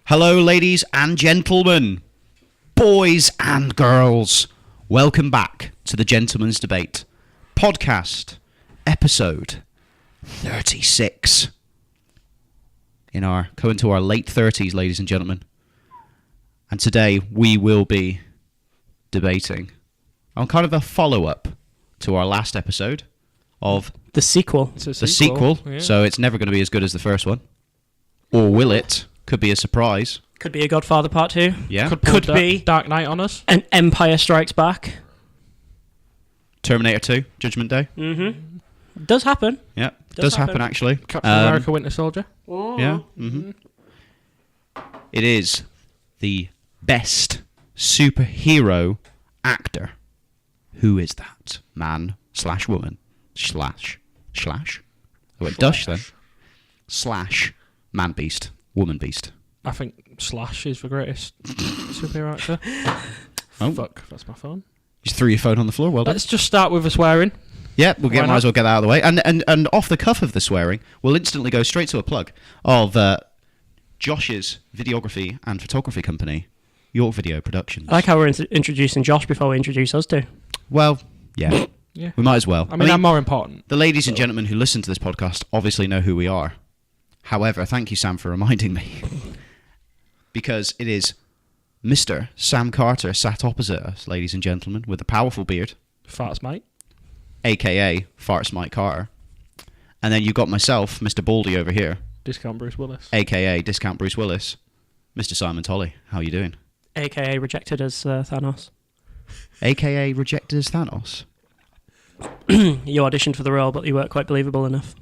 Hello, ladies and gentlemen, boys and girls. Welcome back to the Gentleman's Debate podcast, episode 36. Coming to our late 30s, ladies and gentlemen. And today we will be debating on kind of a follow-up to our last episode of the sequel. The sequel. Yeah. So it's never going to be as good as the first one. Or will it? Could be a surprise. Could be a Godfather Part 2. Yeah. Could be Dark Knight on us. an Empire Strikes Back. Terminator 2, Judgment Day. Mm-hmm. Does happen. Yeah, does happen actually. Captain America, Winter Soldier. Yeah. Mm-hmm. It is the best superhero actor. Who is that? Man / woman / I went Dush then. / man beast, woman beast. I think Slash is the greatest superhero actor. Oh. Fuck, that's my phone. You threw your phone on the floor, well done. Let's just start with the swearing. Yeah, might as well get that out of the way. And off the cuff of the swearing, we'll instantly go straight to a plug of Josh's videography and photography company, York Video Productions. I like how we're introducing Josh before we introduce us two. Well, yeah. Yeah. We might as well. I mean, I'm more important. The ladies and gentlemen who listen to this podcast obviously know who we are. However, thank you, Sam, for reminding me. Because it is Mr. Sam Carter sat opposite us, ladies and gentlemen, with a powerful beard. Farts, mate. A.K.A. Farts Mike Carter. And then you've got myself, Mr. Baldy, over here. Discount Bruce Willis. A.K.A. Discount Bruce Willis. Mr. Simon Tolley, how are you doing? A.K.A. rejected as Thanos. A.K.A. rejected as Thanos? You auditioned for the role, but you weren't quite believable enough.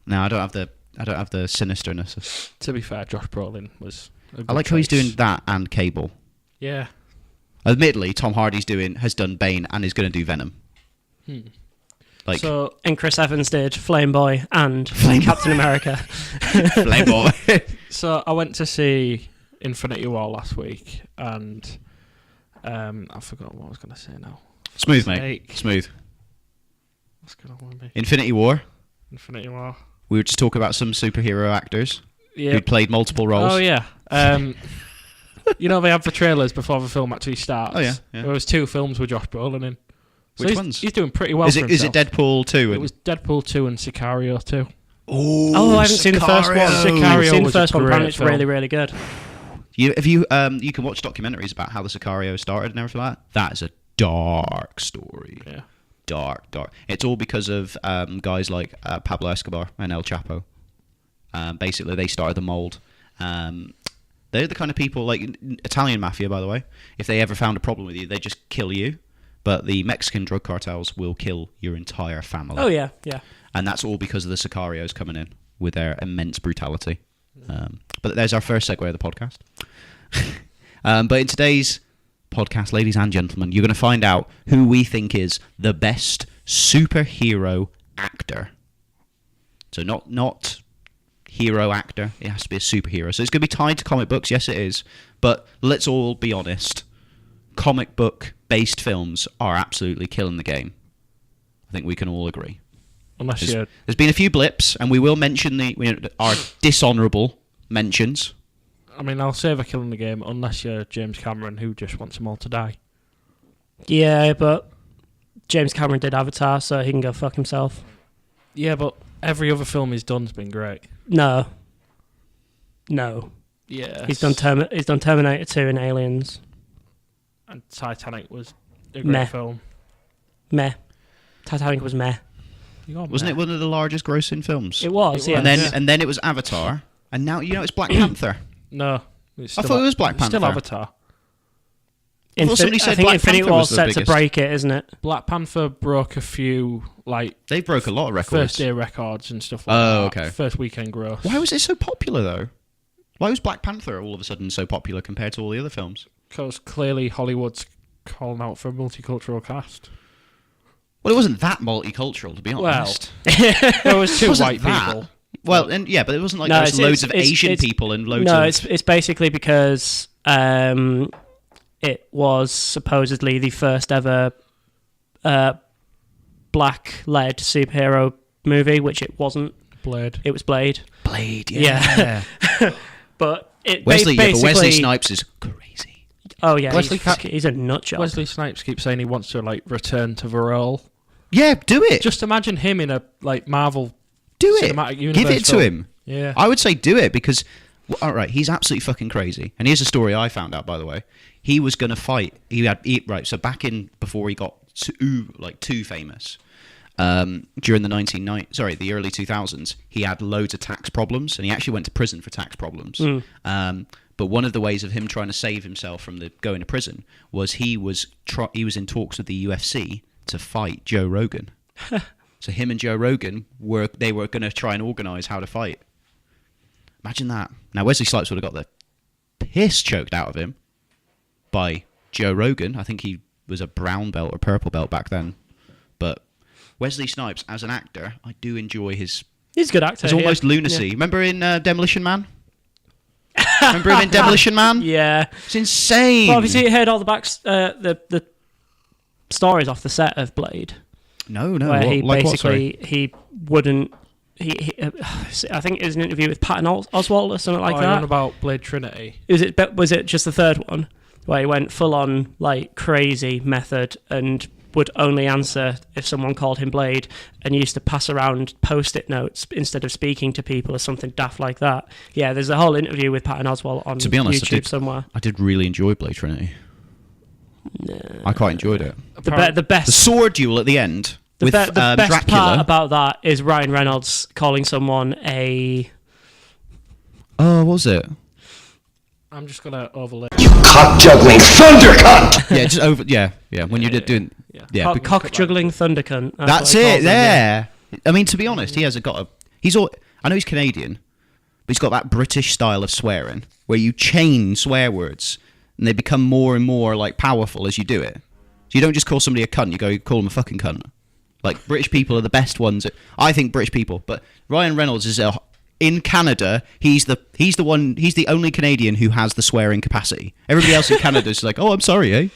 No, I don't have the sinisterness. To be fair, Josh Brolin was a good I like how he's choice. doing that and Cable. Yeah. Admittedly, Tom Hardy's has done Bane and is going to do Venom. And Chris Evans did Flame Boy and Captain America. Flame Boy. So I went to see Infinity War last week, and I forgot what I was going to say now. Smooth, mate. Smooth. What's going on with me? Infinity War. Infinity War. We were just talking about some superhero actors Yeah. who'd played multiple roles. Oh, yeah. You know, they have the trailers before the film actually starts. Oh, yeah. There was 2 films with Josh Brolin in. So Which ones? He's doing pretty well Is for it himself. Deadpool 2? It was Deadpool 2 and Sicario 2. Oh, I haven't seen the first one. Sicario I've seen the was a first one, great apparently it's film. really, really good. You can watch documentaries about how the Sicario started and everything like that. That is a dark story. Yeah. Dark. It's all because of guys like Pablo Escobar and El Chapo. Basically, they started the mold. They're the kind of people, like Italian mafia, by the way. If they ever found a problem with you, they just kill you. But the Mexican drug cartels will kill your entire family. Oh, yeah. And that's all because of the Sicarios coming in with their immense brutality. But there's our first segue of the podcast. But in today's podcast, ladies and gentlemen, you're going to find out who we think is the best superhero actor. So not hero actor, it has to be a superhero. So it's going to be tied to comic books, yes it is. But let's all be honest, comic book based films are absolutely killing the game. I think we can all agree. There's been a few blips, and we will mention our dishonourable mentions. I mean, I'll say they're killing the game unless you're James Cameron, who just wants them all to die. Yeah, but James Cameron did Avatar, so he can go fuck himself. Yeah, but every other film he's done's been great. No. Yeah. He's done Terminator 2 and Aliens. And Titanic was a Meh. great film. Meh. Titanic was meh. Wasn't it one of the largest grossing films? It was, yeah. And then it was Avatar, and now it's Black Panther. No. It's I thought it was Black Panther. Still Avatar. I thought somebody said I think Black Infinity Panther War's was the set biggest. to break it, isn't it? Black Panther broke a few, They broke a lot of records. first day records and stuff like that. Oh, okay. First weekend gross. Why was it so popular, though? Why was Black Panther all of a sudden so popular compared to all the other films? Because clearly Hollywood's calling out for a multicultural cast. Well, it wasn't that multicultural, to be honest. There was 2 Wasn't white that. people. Well, but it wasn't like there was loads of Asian people and loads of... No, it's basically because it was supposedly the first ever black-led superhero movie, which it wasn't. Blade. It was Blade. Blade, yeah. But Wesley basically, Snipes is crazy. Oh yeah, Wesley he's a nutjob. Wesley Snipes keeps saying he wants to like return to the role. Yeah, do it. Just imagine him in a like Marvel cinematic universe. Give it to him. Yeah, I would say do it because, all right, he's absolutely fucking crazy. And here's a story I found out, by the way. He was going to fight. So back in before he got too famous, during the the early 2000s, he had loads of tax problems, and he actually went to prison for tax problems. But one of the ways of him trying to save himself from going to prison was he was in talks with the UFC to fight Joe Rogan. So him and Joe Rogan were going to try and organise how to fight. Imagine that. Now Wesley Snipes would have got the piss choked out of him by Joe Rogan. I think he was a brown belt or purple belt back then. But Wesley Snipes, as an actor, I do enjoy his... He's a good actor. It's almost lunacy. Yeah. Remember in Demolition Man? Remember him in Demolition Man? Yeah. It's insane. Well, obviously you heard all the stories off the set of Blade. No. Where he like basically what, he wouldn't. I think it was an interview with Patton Oswalt or something like you're that. on about Blade Trinity. Was it just the third one where he went full on like crazy method and would only answer if someone called him Blade, and used to pass around post-it notes instead of speaking to people or something daft like that. Yeah, there's a whole interview with Patton Oswalt on to be honest, YouTube somewhere. I did really enjoy Blade Trinity. I quite enjoyed it. The best. The sword duel at the end with the best Dracula. part about that is Ryan Reynolds calling someone a... Oh, was it? I'm just gonna overlay. You cock-juggling thunder cunt! Yeah, just over. Yeah. When you did doing. Yeah. Cock juggling thunder cunt. That's what he it. calls him, Yeah. I mean, to be honest, he hasn't got a. He's all. I know he's Canadian, but he's got that British style of swearing where you chain swear words and they become more and more like powerful as you do it. So you don't just call somebody a cunt; you call them a fucking cunt. Like British people are the best ones. I think British people, but Ryan Reynolds is in Canada. He's the only Canadian who has the swearing capacity. Everybody else in Canada is like, oh, I'm sorry, eh?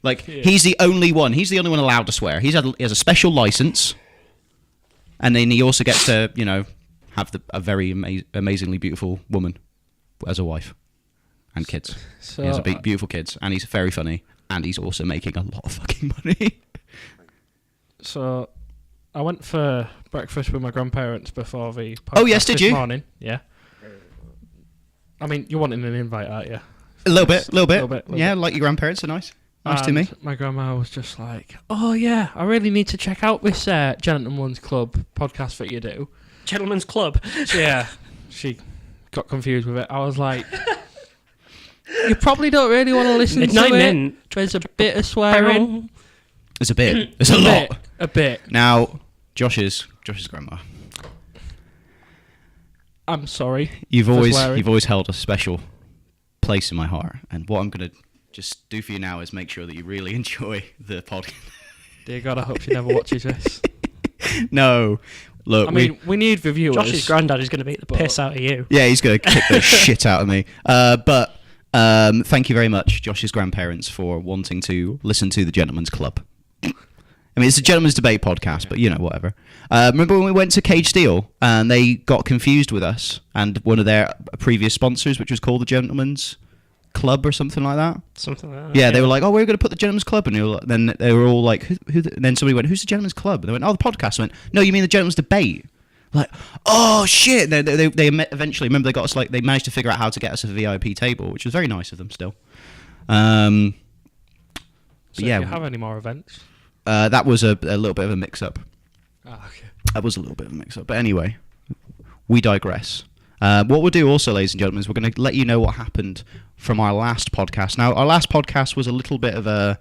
Like he's the only one. He's the only one allowed to swear. He has a special license, and then he also gets to have a very amazingly beautiful woman as a wife and kids. So, he has beautiful kids, and he's very funny, and he's also making a lot of fucking money. So, I went for breakfast with my grandparents before the podcast Oh, yes, did this you? morning. Yeah. I mean, you're wanting an invite, aren't you? A little bit. Little Yeah, bit. like your grandparents are nice. Nice to me. My grandma was just like, oh, yeah, I really need to check out this Gentleman's Club podcast that you do. Gentleman's Club. Yeah. She got confused with it. I was like, you probably don't really want to listen to it. There's a bit of swearing. There's a bit. There's a lot. A bit. Now, Josh's grandma. I'm sorry. You've always held a special place in my heart, and what I'm gonna just do for you now is make sure that you really enjoy the podcast. Dear God, I hope she never watches this. No, look. I mean, we need reviewers. Josh's granddad is going to beat the piss out of you. Yeah, he's gonna kick the shit out of me. But thank you very much, Josh's grandparents, for wanting to listen to the Gentleman's Club. I mean, it's a gentleman's debate podcast, but whatever. Remember when we went to Cage Steel and they got confused with us and one of their previous sponsors, which was called the Gentleman's Club or something like that? Something like that. Yeah, they were like, oh, we're going to put the Gentleman's Club. And then they were all like, who and then somebody went, who's the Gentleman's Club? And they went, oh, the podcast. I went, no, you mean the Gentleman's Debate? Like, oh, shit. They eventually, remember, they got us, like, they managed to figure out how to get us a VIP table, which was very nice of them still. So yeah. do you have any more events? That was a little bit of a mix-up. Oh, okay. That was a little bit of a mix-up. But anyway, we digress. What we'll do also, ladies and gentlemen, is we're going to let you know what happened from our last podcast. Now, our last podcast was a little bit of a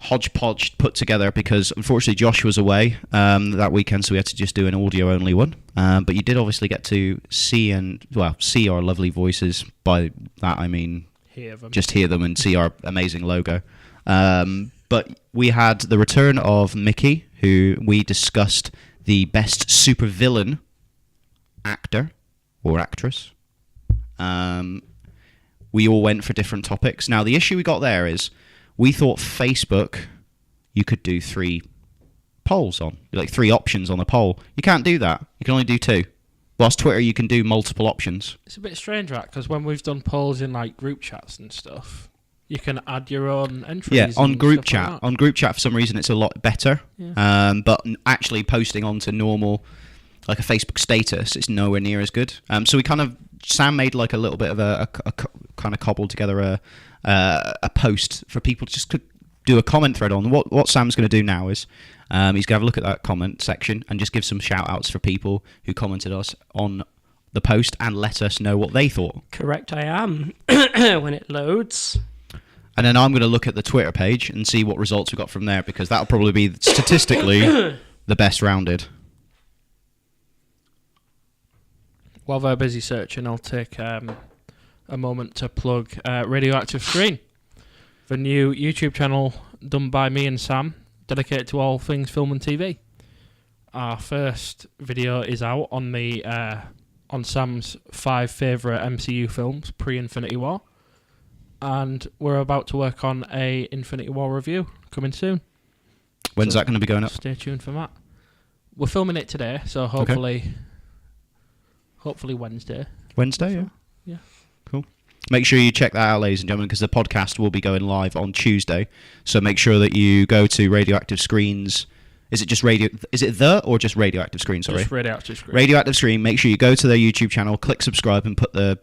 hodgepodge put together because, unfortunately, Josh was away that weekend, so we had to just do an audio-only one. But you did obviously get to see our lovely voices. By that, I mean just hear them and see our amazing logo. But we had the return of Mickey, who we discussed the best supervillain actor or actress. We all went for different topics. Now, the issue we got there is we thought Facebook, you could do 3 polls on, like 3 options on the poll. You can't do that. You can only do 2. whilst Twitter you can do multiple options. It's a bit strange, right? Because when we've done polls in like group chats and stuff, you can add your own entries. Yeah, on and group stuff like chat. that. On group chat, for some reason, it's a lot better. Yeah. But actually posting onto normal, like a Facebook status, it's nowhere near as good. So we Sam made like a little bit of a kind of cobbled together a post for people to just do a comment thread on. What Sam's going to do now is he's going to have a look at that comment section and just give some shout outs for people who commented us on the post and let us know what they thought. Correct, I am. When it loads. And then I'm going to look at the Twitter page and see what results we got from there, because that'll probably be statistically the best rounded. While they're busy searching, I'll take a moment to plug Radioactive Screen, the new YouTube channel done by me and Sam, dedicated to all things film and TV. Our first video is out on the on Sam's 5 favourite MCU films pre-Infinity War, and we're about to work on a Infinity War review coming soon. When's that going to be going up? Stay tuned for that. We're filming it today, so hopefully Wednesday. Wednesday, yeah. Yeah. Cool. Make sure you check that out, ladies and gentlemen, because the podcast will be going live on Tuesday. So make sure that you go to Radioactive Screens. Is it just just Radioactive Screen? Sorry, Just Radioactive Screen. Radioactive Screen. Make sure you go to their YouTube channel, click subscribe, and put the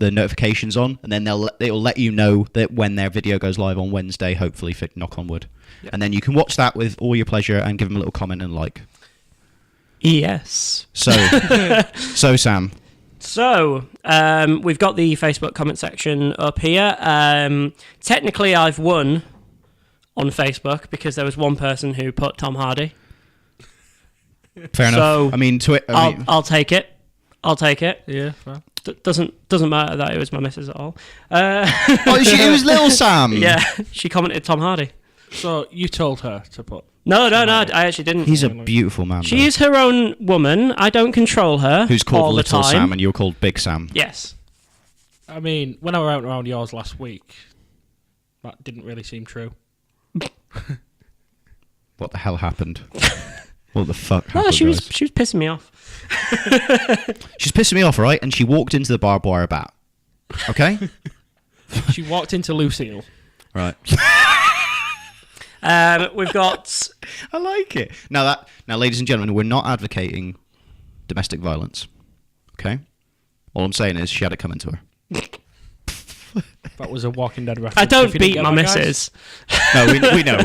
notifications on, and then it'll let you know that when their video goes live on Wednesday. Hopefully, knock on wood. Yep. And then you can watch that with all your pleasure and give them a little comment and like. Yes. So Sam. So, we've got the Facebook comment section up here. Technically, I've won on Facebook because there was one person who put Tom Hardy. Fair enough. So I mean, I'll take it. I'll take it. Yeah, fair. Doesn't matter that it was my missus at all. It was little Sam. Yeah, she commented Tom Hardy. So you told her to put... No, I actually didn't. He's a beautiful man. She is her own woman. I don't control her. Who's called all Little the time. Sam and you're called Big Sam. Yes. I mean, when I went around yours last week, that didn't really seem true. What the hell happened? What the fuck happened, No, she was guys? pissing me off. She's pissing me off, right? And she walked into the barbed wire bat. Okay? She walked into Lucille. Right. We've got... I like it. Now, ladies and gentlemen, we're not advocating domestic violence. Okay? All I'm saying is she had it coming to her. That was a Walking Dead reference. I don't If you didn't beat get my that, guys. missus. No, we know.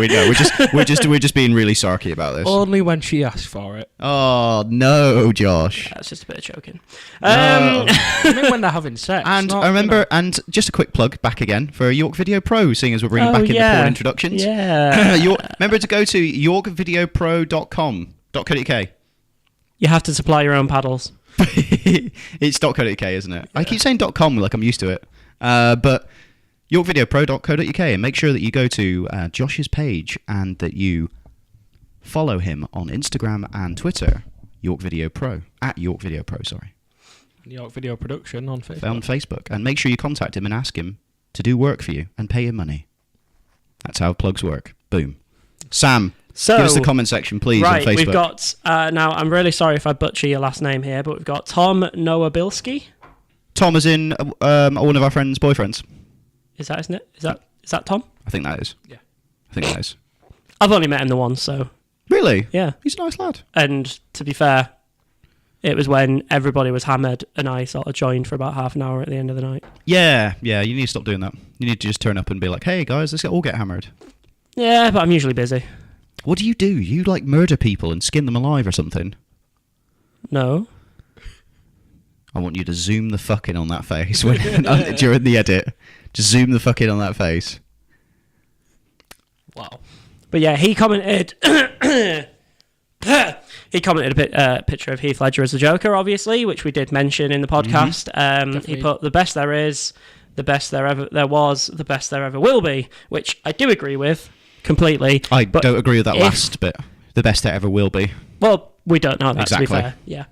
We're just being really sarky about this. Only when she asked for it. Oh no, Josh. That's just a bit of choking. No. I mean, when they're having sex. And not, I remember, you know. and just a quick plug back again for York Video Pro, seeing as we're bringing back in the porn introductions. Yeah. Remember to go to yorkvideopro.com.co.uk. You have to supply your own paddles. It's .co.uk, isn't it? Yeah. I keep saying .com like I'm used to it. But yorkvideopro.co.uk, and make sure that you go to Josh's page and that you follow him on Instagram and Twitter, York Video Pro, at York Video Pro, sorry. York Video Production on Facebook. On Facebook. And make sure you contact him and ask him to do work for you and pay him money. That's how plugs work. Boom. Sam, So, give us the comment section, please, right, on Facebook. we've got... now, I'm really sorry if I butcher your last name here, but we've got Tom Noabilski. Tom is in one of our friends' boyfriends. Is that, isn't it? Is that Tom? I think that is. Yeah. I think that is. I've only met him the once, so... Really? Yeah. He's a nice lad. And to be fair, it was when everybody was hammered and I sort of joined for about half an hour at the end of the night. Yeah, you need to stop doing that. You need to just turn up and be like, hey guys, let's all get hammered. Yeah, but I'm usually busy. What do? You like murder people and skin them alive or something? No. I want you to zoom the fuck in on that face during the edit. Just zoom the fuck in on that face. Wow. But yeah, he commented... He commented a picture of Heath Ledger as the Joker, obviously, which we did mention in the podcast. He put the best there is, the best there ever was, the best there ever will be, which I do agree with completely. I don't agree with that last bit. The best there ever will be. Well, we don't know that, exactly. to be fair. Yeah.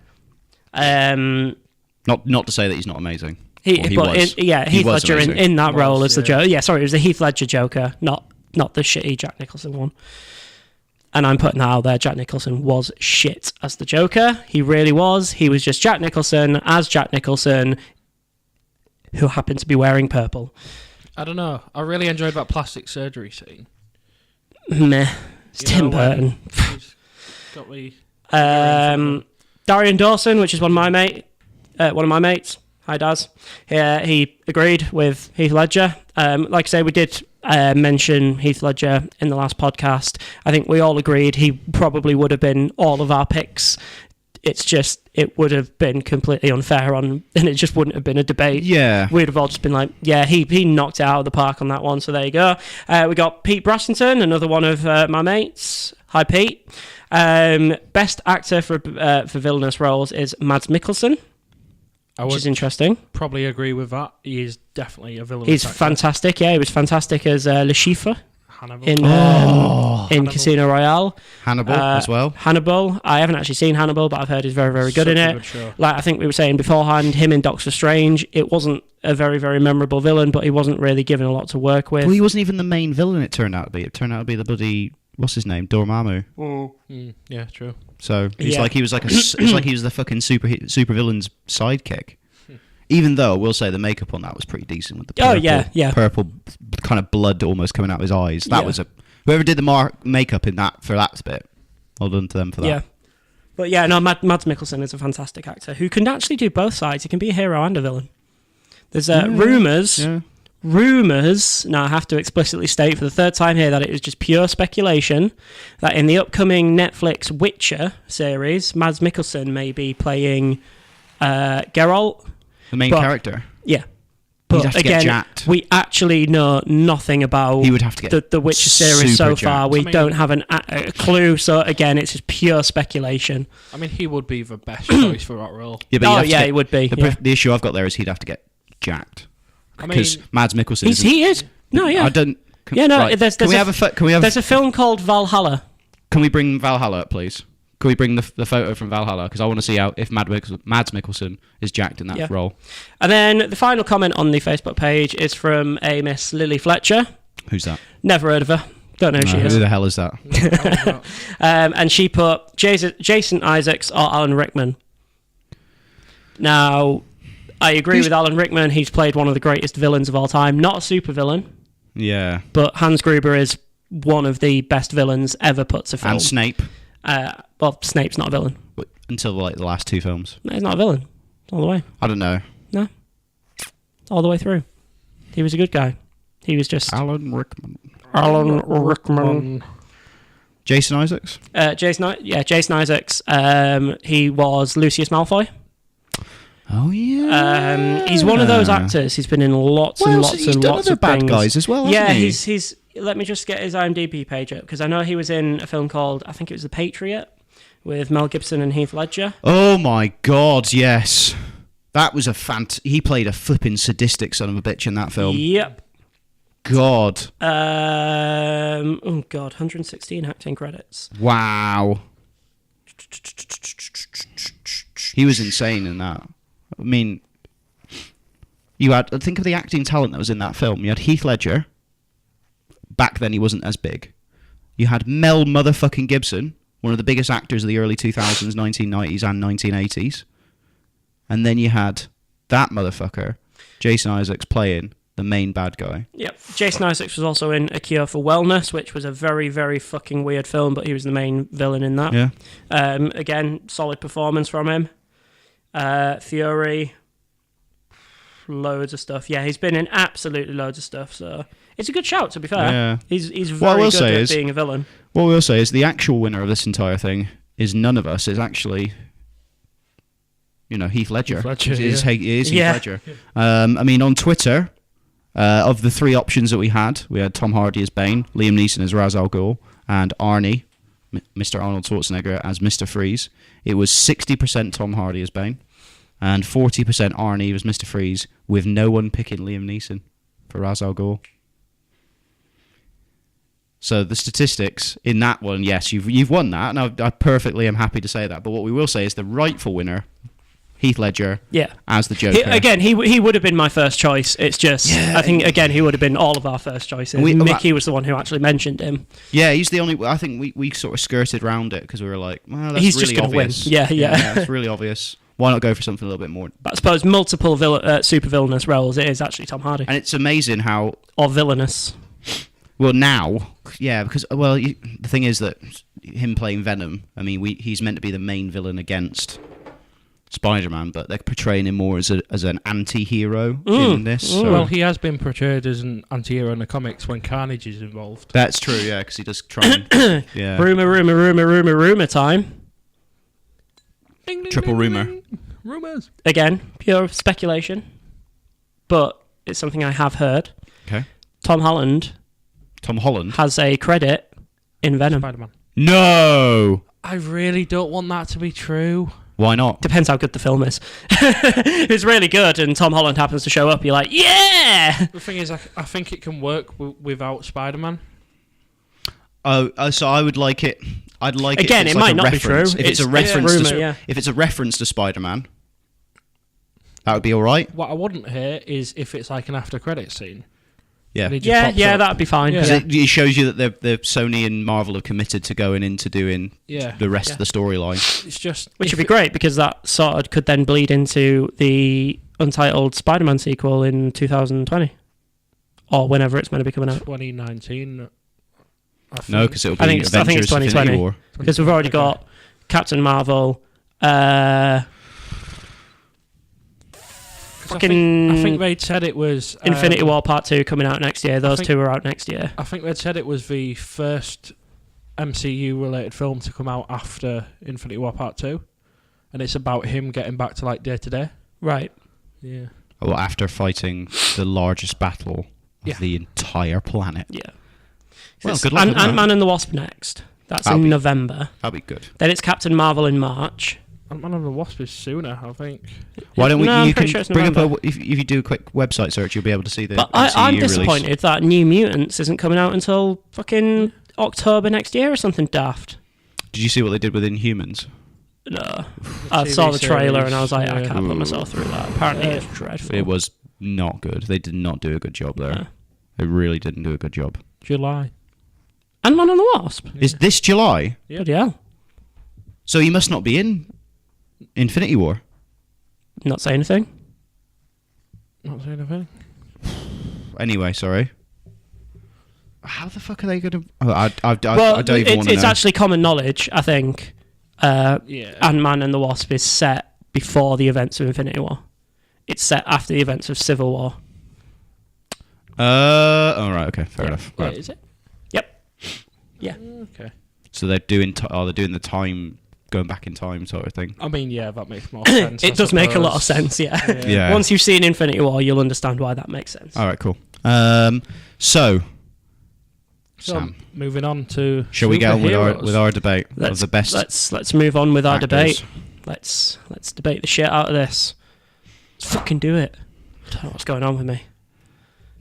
Not to say that he's not amazing. Heath Ledger in that role as the Joker. Yeah, sorry, it was the Heath Ledger Joker, not the shitty Jack Nicholson one. and I'm putting that out there, Jack Nicholson was shit as the Joker. He really was. He was just Jack Nicholson as Jack Nicholson, who happened to be wearing purple. I don't know. I really enjoyed that plastic surgery scene. Meh. It's Tim Burton. Got me. Darian Dawson, which is one of my mates. Hi, Daz. He agreed with Heath Ledger. Like I say, we did mention Heath Ledger in the last podcast. I think we all agreed he probably would have been all of our picks. It's just, it would have been completely unfair and it just wouldn't have been a debate. Yeah. We'd have all just been like, yeah, he knocked it out of the park on that one, so there you go. We got Pete Brassington, another one of my mates. Hi, Pete. Best actor for villainous roles is Mads Mikkelsen, which is interesting. Probably agree with that. He is definitely a villain. He's fantastic, yeah. He was fantastic as Le Chiffre Hannibal. in Casino Royale. Hannibal as well. Hannibal. I haven't actually seen Hannibal, but I've heard he's very, very good in it. Good show. Like I think we were saying beforehand, him in Doctor Strange, it wasn't a very, very memorable villain, but he wasn't really given a lot to work with. Well, he wasn't even the main villain, it turned out to be. It turned out to be the bloody, what's his name, Dormammu. Yeah, true. So he's like, he was like it's like he was the fucking super villain's sidekick. Even though I will say the makeup on that was pretty decent with the purple kind of blood almost coming out of his eyes. That was whoever did the makeup in that for that bit. Well done to them for that. Yeah, but yeah, no, Mads Mikkelsen is a fantastic actor who can actually do both sides. He can be a hero and a villain. There's rumours. Now I have to explicitly state for the third time here that it is just pure speculation that in the upcoming Netflix Witcher series, Mads Mikkelsen may be playing Geralt. The main character. Yeah. He'd But have to get again, jacked. we actually know nothing about He would have to get the Witcher series so super far. jacked. We don't have a clue. So again, it's just pure speculation. I mean, he would be the best choice for that role. Yeah, but He would be. The issue I've got there is he'd have to get jacked. Because Mads Mikkelsen He is. No, yeah. I don't... Right. There's a film called Valhalla. Can we bring Valhalla up, please? Can we bring the photo from Valhalla? Because I want to see if Mads Mikkelsen is jacked in that role. And then the final comment on the Facebook page is from a Miss Lily Fletcher. Who's that? Never heard of her. Don't know who she is. Who the hell is that? And she put Jason Isaacs or Alan Rickman. Now, I agree with Alan Rickman. He's played one of the greatest villains of all time. Not a supervillain. Yeah. But Hans Gruber is one of the best villains ever put to film. And Snape. Well, Snape's not a villain. Until the last two films. No, he's not a villain. All the way. I don't know. No. All the way through. He was a good guy. He was just... Alan Rickman. Jason Isaacs? Jason Isaacs. He was Lucius Malfoy. Oh, yeah. He's one of those actors. He's been in lots and lots he's done of bad things. guys as well, hasn't he? he's... Let me just get his IMDb page up, because I know he was in a film called, I think it was The Patriot, with Mel Gibson and Heath Ledger. Oh my God, yes. That was he played a flipping sadistic son of a bitch in that film. Yep. God. 116 acting credits. Wow. He was insane in that. I mean, think of the acting talent that was in that film. You had Heath Ledger. Back then he wasn't as big. You had Mel motherfucking Gibson, one of the biggest actors of the early 2000s, 1990s and 1980s. And then you had that motherfucker, Jason Isaacs, playing the main bad guy. Yep. Jason Isaacs was also in A Cure for Wellness, which was a very, very fucking weird film, but he was the main villain in that. Yeah. Again, solid performance from him. Fury, loads of stuff. Yeah, he's been in absolutely loads of stuff, so it's a good shout, to be fair. Yeah. He's very good at being a villain. What we'll say is the actual winner of this entire thing is none of us. It's actually, Heath Ledger. It is Heath Ledger. I mean, on Twitter, of the three options that we had Tom Hardy as Bane, Liam Neeson as Ra's al Ghul, and Arnie, Mr. Arnold Schwarzenegger, as Mr. Freeze. It was 60% Tom Hardy as Bane, and 40% Arnie was Mr. Freeze, with no one picking Liam Neeson for Ra's al Ghul. So the statistics in that one, yes, you've won that, and I perfectly am happy to say that. But what we will say is the rightful winner, Heath Ledger as the Joker. He would have been my first choice. It's just, I think, again, he would have been all of our first choices. Mickey was the one who actually mentioned him. Yeah, he's the only... I think we sort of skirted around it because we were like, well, that's he's really just going to win. obvious. Yeah. It's really obvious. Why not go for something a little bit more? But I suppose multiple super villainous roles, it is actually Tom Hardy. And it's amazing how... Or villainous. Well, now, because, the thing is that him playing Venom, I mean, he's meant to be the main villain against Spider-Man, but they're portraying him more as an anti-hero in this. So. Well, he has been portrayed as an anti-hero in the comics when Carnage is involved. That's true, yeah, because he does try and... yeah. Rumor time. Ding, ding, Triple ding, rumour. ding. Rumours. Again, pure speculation, but it's something I have heard. Okay. Tom Holland has a credit in Venom. Spider-Man. No! I really don't want that to be true. Why not? Depends how good the film is. If it's really good and Tom Holland happens to show up, you're like, yeah! The thing is, I think it can work without Spider-Man. Oh, so I would like it... I'd like again, it might not be true. If it's a reference if it's a reference to Spider-Man, that would be all right. What I wouldn't hate is if it's like an after-credit scene. Yeah, that'd be fine. Yeah. It shows you that the Sony and Marvel have committed to going into doing the rest of the storyline. It's just which would be great because that sort of could then bleed into the Untitled Spider-Man sequel in 2020 or whenever it's meant to be coming out. 2019. No, because it'll be I think it's 2020 because we've already got Captain Marvel. I think they'd said it was Infinity War Part 2 coming out next year. Those two are out next year. I think they'd said it was the first MCU related film to come out after Infinity War Part 2, and it's about him getting back to like day to day. Right. Yeah. Well, after fighting the largest battle of the entire planet. Yeah. Well, good luck. Ant-Man and the Wasp next. That's in November. That'll be good. Then it's Captain Marvel in March. Ant-Man and the Wasp is sooner, I think. Why don't we? No, you can sure bring up if you do a quick website search, you'll be able to see the. But MCU I'm release. disappointed that New Mutants isn't coming out until fucking October next year or something daft. Did you see what they did with Inhumans? No. I saw the trailer and I was like, I yeah. can't put myself through that. Apparently it's dreadful. It was not good. They did not do a good job there. No. They really didn't do a good job. July. Ant-Man and the Wasp? Is this July? Yeah. Bloody hell. So he must not be in Infinity War. Not say anything. Not saying anything. Anyway, sorry. How the fuck are they going to... Oh, I don't even want to know. It's actually common knowledge, I think. Ant-Man and the Wasp is set before the events of Infinity War. It's set after the events of Civil War. All right, okay, fair enough. Yeah, Right. is it? Yep. Yeah. Okay. So they're doing the time, going back in time sort of thing. I mean, yeah, that makes more sense. It does make a lot of sense, yeah. Yeah. Once you've seen Infinity War, you'll understand why that makes sense. All right, cool. So Sam, moving on to shall we get on superheroes. with our debate of the best? Let's move on with our actors. debate. Let's debate the shit out of this. Let's fucking do it. I don't know what's going on with me.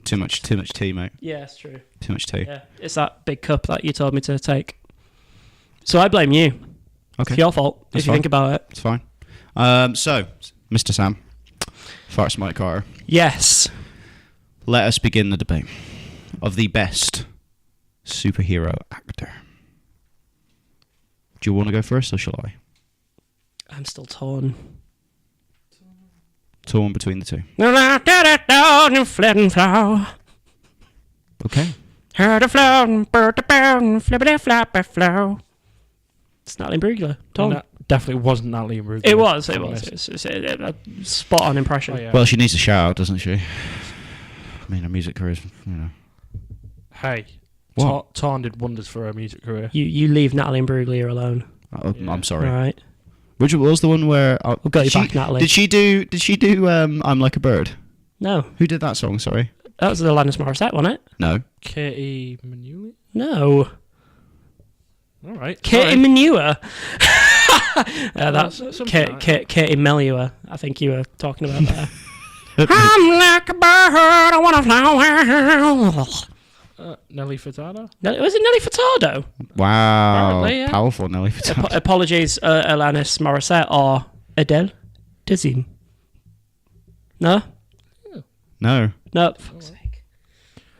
Too much tea, mate. Yeah, it's true. Too much tea. Yeah, it's that big cup that you told me to take. So I blame you. Okay. It's your fault That's if you fine. think about it. It's fine. So, Mr. Sam, Farts Mike Carter, Yes. let us begin the debate of the best superhero actor. Do you want to go first, or shall I? I'm still torn. Torn between the two. Okay. Heard a flow, bird a bound, flippity flappy flow. It's Natalie Imbruglia. Tom. That definitely wasn't Natalie Imbruglia. It was. It's a spot on impression. Oh, yeah. Well, she needs a shout out, doesn't she? I mean, her music career is, Hey, What? Torn did wonders for her music career. You leave Natalie Imbruglia alone. I'm sorry. All right. Which was the one where We'll get you back, Natalie. Did she do I'm Like a Bird? No. Who did that song? Sorry. That was the Alanis Morissette, wasn't it? No. Katie Manuli? No. All right. Katie Manure. That's something like that. Katie Melua, I think you were talking about there. I'm like a bird, I want to fly. Nelly Furtado? Was it Nelly Furtado? Wow. Apparently, yeah. Powerful Nelly Furtado. Apologies, Alanis Morissette or Adele. Dizzy. No? No. Nope.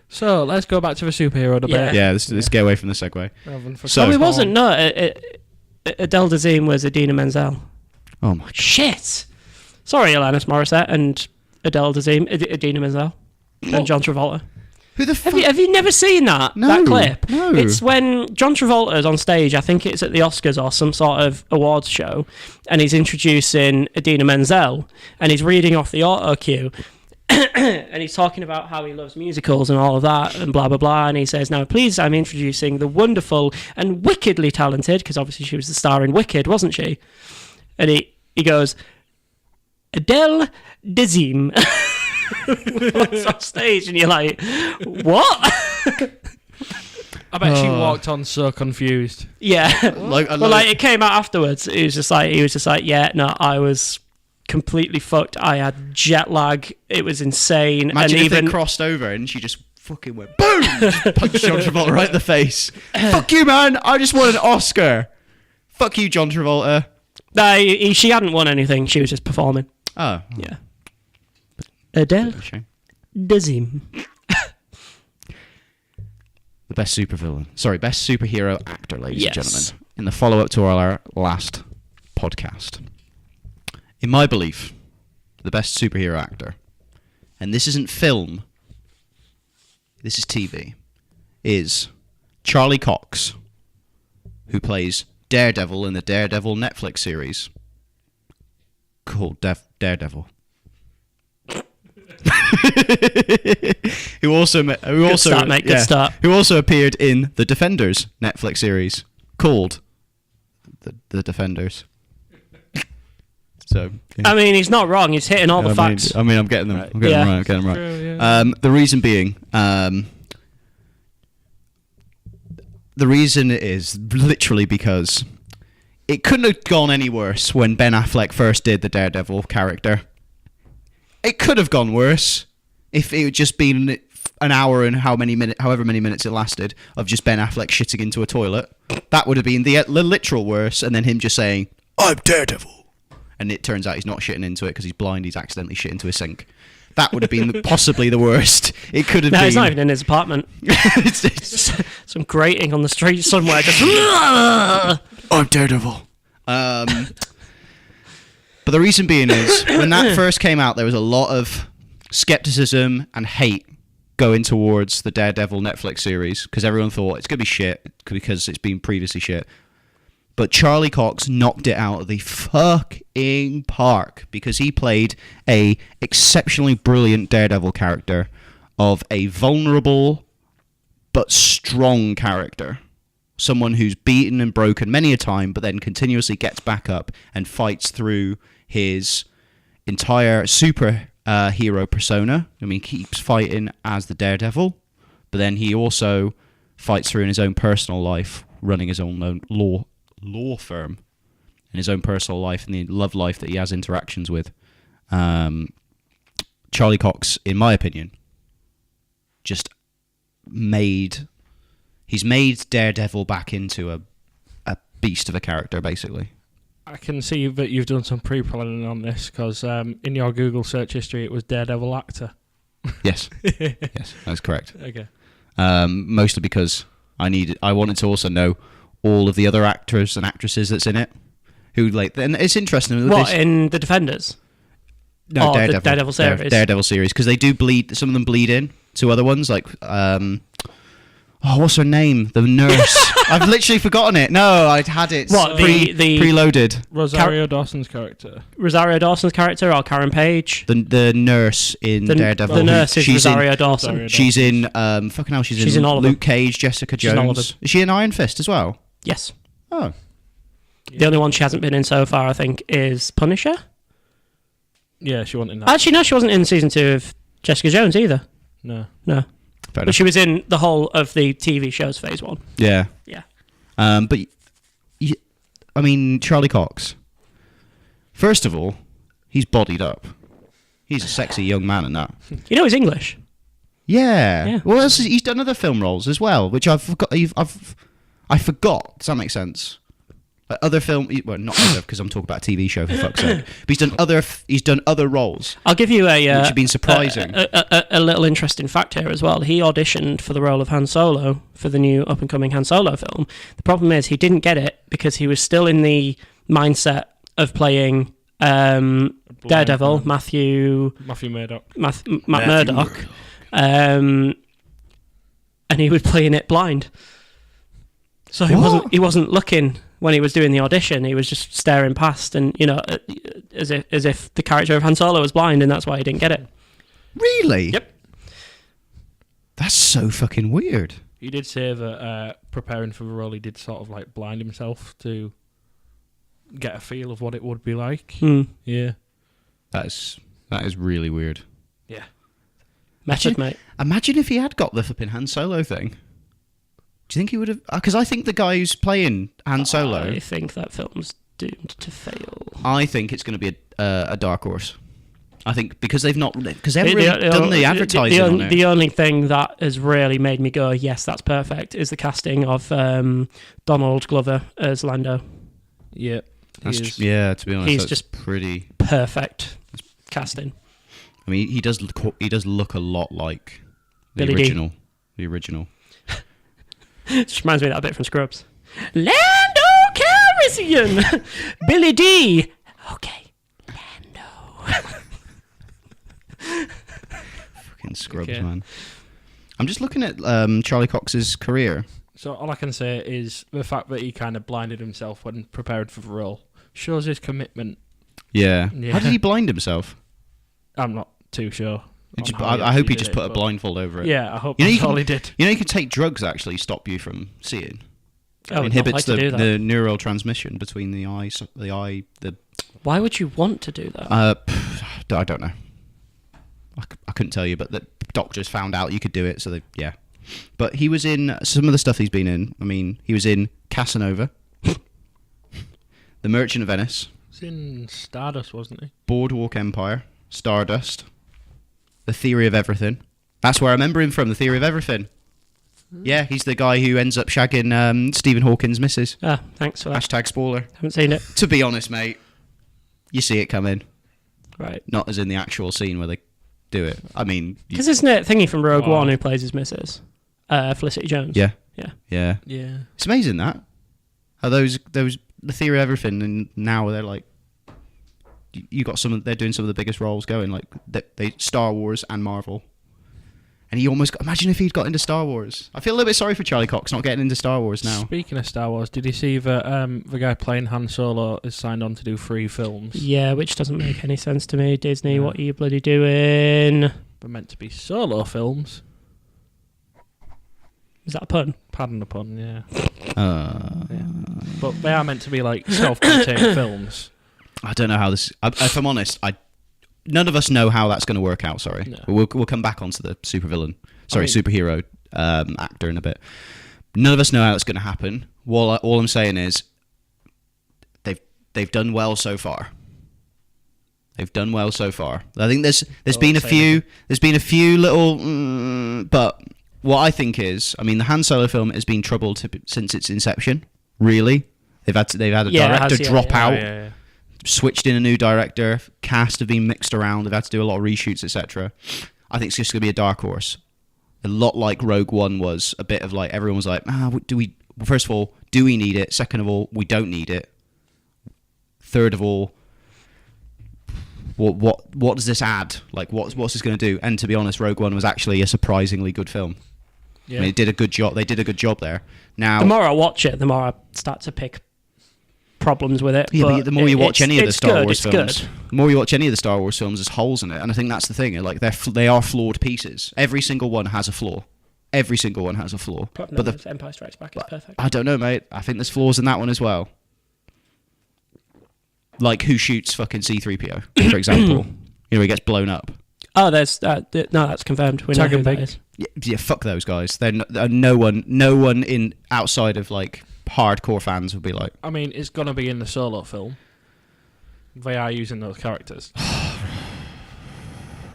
So let's go back to the superhero debate. Yeah, let's get away from the segue. So it wasn't. No, Adele Dazeem was Idina Menzel. Oh my god. Shit. Sorry, Alanis Morissette and Adele Dazeem, Idina Menzel, and John Travolta. Who the fuck? Have you never seen that clip? No. It's when John Travolta is on stage. I think it's at the Oscars or some sort of awards show, and he's introducing Idina Menzel, and he's reading off the auto cue. And he's talking about how he loves musicals and all of that and blah blah blah, and he says, now please, I'm introducing the wonderful and wickedly talented, because obviously she was the star in Wicked, wasn't she? And he goes, Adele Dazeem. Walks off stage, and you're like, what? I bet she walked on so confused. Yeah. Like it came out afterwards. He was just like, yeah, no, I was completely fucked. I had jet lag. It was insane. Imagine and if they crossed over and she just fucking went boom, just punched John Travolta right in the face. Fuck you, man! I just won an Oscar. Fuck you, John Travolta. No, she hadn't won anything. She was just performing. Oh, yeah. Adele Dazeem. The best supervillain. Sorry, best superhero actor, ladies and Yes. gentlemen. In the follow-up to our last podcast. In my belief, the best superhero actor, and this isn't film, this is TV, is Charlie Cox, who plays Daredevil in the Daredevil Netflix series called Daredevil. who also appeared in the Defenders Netflix series called the Defenders. So yeah. I mean, he's not wrong. He's hitting all the facts. I'm getting them. I'm getting them right. True, yeah. The reason being, the reason is literally because it couldn't have gone any worse when Ben Affleck first did the Daredevil character. It could have gone worse if it had just been an hour and however many minutes it lasted of just Ben Affleck shitting into a toilet. That would have been the literal worse, and then him just saying, "I'm Daredevil." And it turns out he's not shitting into it because he's blind. He's accidentally shit into a sink. That would have been possibly the worst. It could have been. No, he's not even in his apartment. It's some grating on the street somewhere. Just I'm Daredevil. But the reason being is, when that first came out, there was a lot of skepticism and hate going towards the Daredevil Netflix series because everyone thought it's going to be shit because it's been previously shit. But Charlie Cox knocked it out of the fucking park because he played a exceptionally brilliant Daredevil character of a vulnerable but strong character. Someone who's beaten and broken many a time, but then continuously gets back up and fights through his entire hero persona. I mean, he keeps fighting as the Daredevil, but then he also fights through in his own personal life, running his own law firm, in his own personal life and the love life that he has interactions with. Charlie Cox, in my opinion, he's made Daredevil back into a beast of a character, basically. I can see that you've done some pre-planning on this because in your Google search history it was Daredevil actor. Yes, yes, that's correct. Okay. Mostly because I wanted to also know all of the other actors and actresses that's in it. And it's interesting. In the Defenders? No, Daredevil. The Daredevil series. Daredevil series, because they do bleed. Some of them bleed in to other ones, like what's her name? The nurse. I've literally forgotten it. No, I'd had it. What, the preloaded? Rosario Dawson's character. Rosario Dawson's character or Karen Page? The nurse in Daredevil. The nurse is Rosario Dawson. She's in she's in all of Luke them. Cage, Jessica Jones. Is she in Iron Fist as well? Yes. Oh. The only one she hasn't been in so far, I think, is Punisher. Yeah, she wasn't in that. Actually, no, she wasn't in season 2 of Jessica Jones either. No. Fair But she was in the whole of the TV show's phase 1. Yeah. Yeah. But I mean, Charlie Cox. First of all, he's bodied up. He's a sexy young man in that. You know he's English. Yeah. Well, he's done other film roles as well, which I forgot. I forgot. Does that make sense? Other film, well, not other because I'm talking about a TV show for fuck's sake. But he's done other roles. I'll give you which have been surprising. A little interesting fact here as well. He auditioned for the role of Han Solo for the new up and coming Han Solo film. The problem is he didn't get it because he was still in the mindset of playing Daredevil, Matt Murdock. Murdock, and he was playing it blind. So he wasn't looking when he was doing the audition. He was just staring past, and as if the character of Han Solo was blind, and that's why he didn't get it. Really? Yep. That's so fucking weird. He did say that preparing for the role, he did sort of like blind himself to get a feel of what it would be like. Yeah. That is really weird. Yeah. Method, mate. Imagine if he had got the flipping Han Solo thing. Do you think he would have? Because I think the guy who's playing Han Solo. I think that film's doomed to fail. I think it's going to be a dark horse. I think because they haven't really done the advertising on it. The only thing that has really made me go, yes, that's perfect, is the casting of Donald Glover as Lando. Yeah. To be honest, he's that's just pretty perfect casting. I mean, he does look a lot like the Billy original. D. The original. It just reminds me of that bit from Scrubs. Lando Calrissian! Billy D! Okay, Lando. Fucking Scrubs, man. I'm just looking at Charlie Cox's career. So all I can say is the fact that he kind of blinded himself when prepared for the role shows his commitment. Yeah. How did he blind himself? I'm not too sure. I hope he just put a blindfold over it. Yeah, I hope that's all he did. You can take drugs that actually stop you from seeing. Oh, inhibits the neural transmission between the eye. Why would you want to do that? I don't know. I couldn't tell you, but the doctors found out you could do it, so yeah. But he was in some of the stuff he's been in. I mean, he was in Casanova, The Merchant of Venice. He was in Stardust, wasn't he? Boardwalk Empire, Stardust, The Theory of Everything. That's where I remember him from, The Theory of Everything. Yeah, he's the guy who ends up shagging Stephen Hawking's missus. Ah, thanks for that. Hashtag spoiler. Haven't seen it. To be honest, mate, you see it coming. Right. Not as in the actual scene where they do it. I mean... Because isn't it thingy from Rogue One who plays his missus? Felicity Jones. Yeah. Yeah. It's amazing that. How those The Theory of Everything, and now they're like... You got they're doing some of the biggest roles going, like they Star Wars and Marvel. And he almost imagine if he'd got into Star Wars. I feel a little bit sorry for Charlie Cox not getting into Star Wars now. Speaking of Star Wars, did you see that the guy playing Han Solo is signed on to do 3 films? Yeah, which doesn't make any sense to me. Disney, what are you bloody doing? They're meant to be solo films. Is that a pun? Pardon the pun, yeah. But they are meant to be like self-contained films. I don't know how this... if I'm honest, none of us know how that's going to work out, sorry. No. We'll come back onto the supervillain. Superhero actor in a bit. None of us know how it's going to happen. All I'm saying is they've done well so far. They've done well so far. I think there's been a few little... but what I think is... I mean, the Han Solo film has been troubled since its inception, really. They've had a director drop out. Yeah. Switched in a new director, cast have been mixed around, they've had to do a lot of reshoots, etc. I think it's just going to be a dark horse. A lot like Rogue One was, a bit of like, everyone was like, first of all, do we need it? Second of all, we don't need it. Third of all, what does this add? Like, what's this going to do? And to be honest, Rogue One was actually a surprisingly good film. Yeah. I mean, it did a good job. They did a good job there. Now, the more I watch it, the more I start to pick problems with it. Yeah, but the more you watch any of the Star Wars films, good. The more you watch any of the Star Wars films, there's holes in it, and I think that's the thing. Like they are flawed pieces. Every single one has a flaw. Every single one has a flaw. But the Empire Strikes Back is perfect. I don't know, mate. I think there's flaws in that one as well. Like who shoots fucking C-3PO, for example. He gets blown up. Oh, there's that's confirmed. We know who that is. Yeah, fuck those guys. They're no one in outside of like hardcore fans would be like. I mean, it's gonna be in the Solo film. They are using those characters.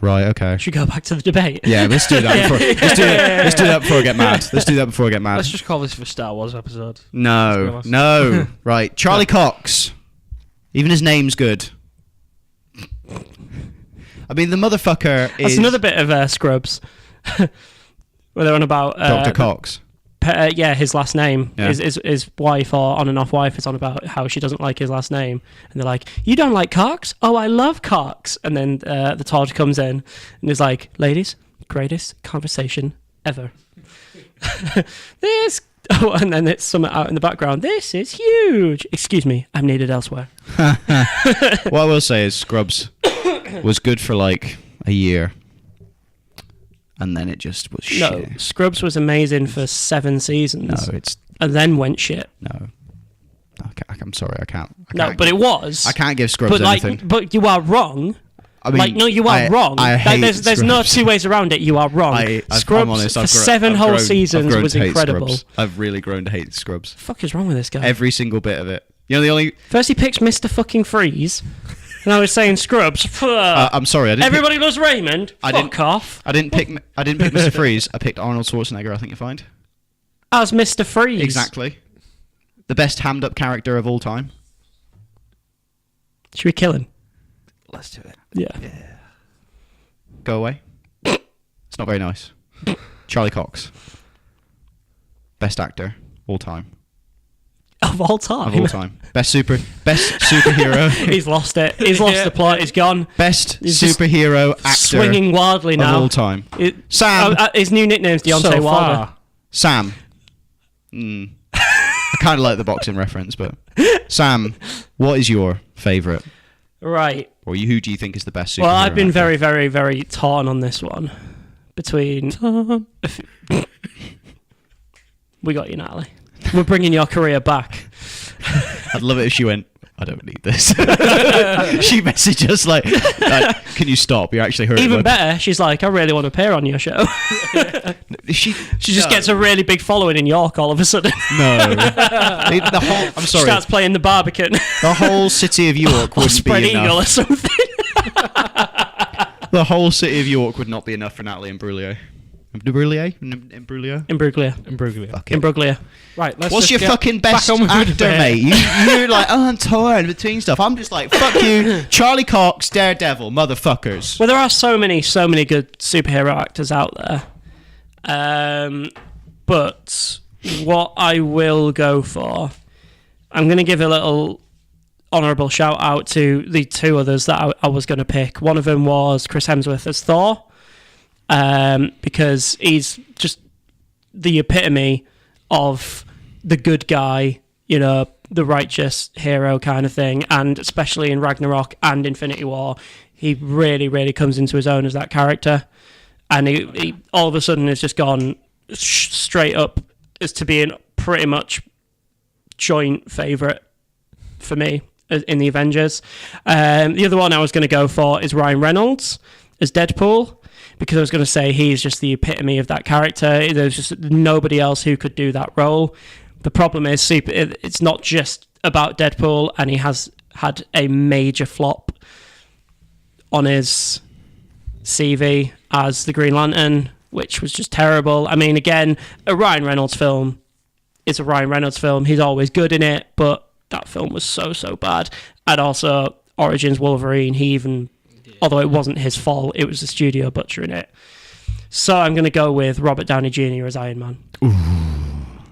Right. Okay. Should we go back to the debate? Yeah. Let's do that. Let's do that before I get mad. Let's do that before I get mad. Let's just call this for Star Wars episode. No. No. Right. Charlie Cox. Even his name's good. I mean, the motherfucker is... That's another bit of Scrubs. Where they're on about... Dr. Cox. Yeah, his last name. Yeah. His wife or on and off wife is on about how she doesn't like his last name. And they're like, you don't like Cox? Oh, I love Cox. And then the Todd comes in and is like, ladies, greatest conversation ever. This... Oh, and then it's something out in the background. This is huge. Excuse me, I'm needed elsewhere. What I will say is Scrubs was good for like a year. And then it just was shit. No, Scrubs was amazing for 7 seasons. No, it's... And then went shit. No. I'm sorry, I can't. No, but it was. I can't give Scrubs anything. But you are wrong. I mean, no, you are wrong. I hate there's no Scrubs. two ways around it. You are wrong. Scrubs I'm honest, for 7 whole seasons was incredible. Scrubs. I've really grown to hate Scrubs. What the fuck is wrong with this guy? Every single bit of it. You know, the only... First he picks Mr. fucking Freeze, and I was saying Scrubs. I'm sorry, I didn't Everybody loves Raymond. Fuck off. I didn't pick Mr. Freeze. I picked Arnold Schwarzenegger, I think you'll find. As Mr. Freeze. Exactly. The best hammed-up character of all time. Should we kill him? Let's do it. Yeah. Go away. It's not very nice. Charlie Cox. Best actor all time. Of all time. Of all time. Best superhero. He's lost it. He's lost the plot. He's gone. Best He's just superhero actor swinging wildly now. of all time. Sam. His new nickname's Deontay Wilder. Sam. I kind of like the boxing reference, but Sam, what is your favourite? Right. Or who do you think is the best superhero Well, I've been actor? very, very, very torn on this one. Between... We got you, Natalie. We're bringing your career back. I'd love it if she went, I don't need this. She messaged us like, can you stop? You're actually hurting. Even better, she's like, I really want to appear on your show. She just gets a really big following in York all of a sudden. No. I'm sorry. She starts playing the Barbican. The whole city of York or wouldn't Spread be Eagle enough. or something. The whole city of York would not be enough for Natalie Imbruglia. Imbruglia? Imbruglia. Fuck it. Imbruglia. Right, let's What's just your get fucking best back on with the actor, debate. mate? You're like, I'm torn between stuff. I'm just like, fuck you, Charlie Cox, Daredevil, motherfuckers. Well, there are so many good superhero actors out there. But what I will go for, I'm going to give a little honourable shout out to the 2 others that I was going to pick. One of them was Chris Hemsworth as Thor, because he's just the epitome of the good guy, you know, the righteous hero kind of thing, and especially in Ragnarok and Infinity War, he really, really comes into his own as that character, and he all of a sudden has just gone straight up as to being pretty much joint favourite for me in the Avengers. The other one I was going to go for is Ryan Reynolds as Deadpool, because I was going to say he's just the epitome of that character. There's just nobody else who could do that role. The problem is it's not just about Deadpool, and he has had a major flop on his CV as the Green Lantern, which was just terrible. I mean, again, a Ryan Reynolds film is a Ryan Reynolds film. He's always good in it, but that film was so bad. And also Origins Wolverine, although it wasn't his fault, it was the studio butchering it. So I'm going to go with Robert Downey Jr. as Iron Man. Ooh.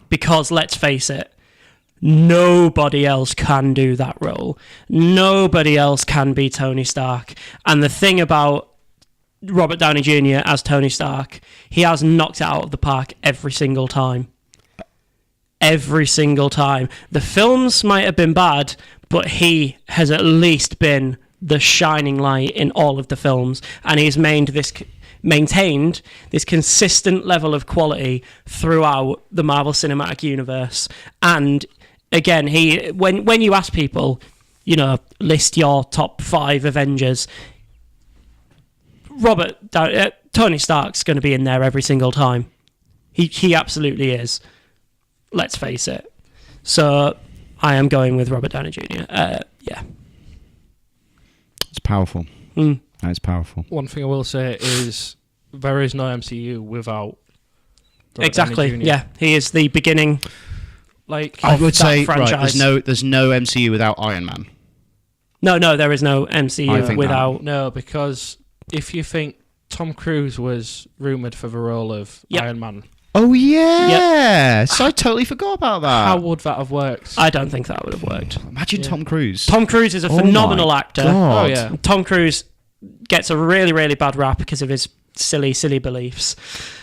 Because let's face it, nobody else can do that role. Nobody else can be Tony Stark. And the thing about Robert Downey Jr. as Tony Stark, he has knocked it out of the park every single time. Every single time. The films might have been bad, but he has at least been the shining light in all of the films, and he's maintained this consistent level of quality throughout the Marvel Cinematic Universe. And again, when you ask people, you know, list your top 5 Avengers, Tony Stark's going to be in there every single time. He absolutely is. Let's face it. So I am going with Robert Downey Jr. Yeah. It's powerful. That's powerful. One thing I will say is there is no MCU without Robert Exactly. Downey Jr. Yeah, he is the beginning. Like, I of would that say franchise. there's no MCU without Iron Man. No, there is no I MCU think without. no, because if you think Tom Cruise was rumoured for the role of Yep. Iron Man, Oh yeah, so I totally forgot about that. how would that have worked? I don't think that would have worked. Imagine Yeah. Tom Cruise. Tom Cruise is a Oh phenomenal my actor. God. Oh, yeah. Tom Cruise gets a really, really bad rap because of his silly beliefs.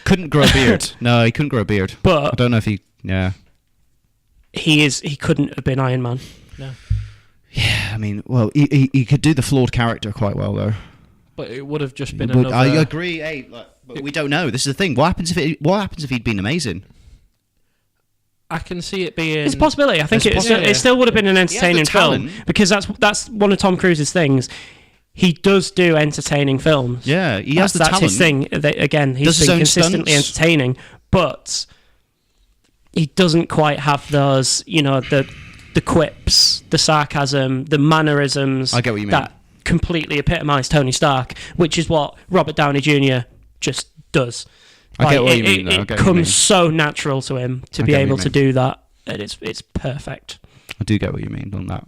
Couldn't grow a beard. No, he couldn't grow a beard. I But don't know if he. Yeah. he couldn't have been Iron Man. Yeah, I mean, well, he could do the flawed character quite well though. But it would have just been But another... I agree. Hey, but we don't know. This is the thing. What happens if he'd been amazing? I can see it being... It's a possibility. I think There's a possibility. it still would have been an the entertaining film talent. because that's one of Tom Cruise's things. He does do entertaining films. Yeah, he has the That's talent. his thing. Again, he's Does his been own consistently stunts. entertaining, but he doesn't quite have those, the quips, the sarcasm, the mannerisms I get what you mean. that completely epitomise Tony Stark, which is what Robert Downey Jr. just does. I get what it, you mean, though. I It get what you mean. comes so natural to him to I be get what able you to mean. do that, and it's perfect. I do get what you mean on that.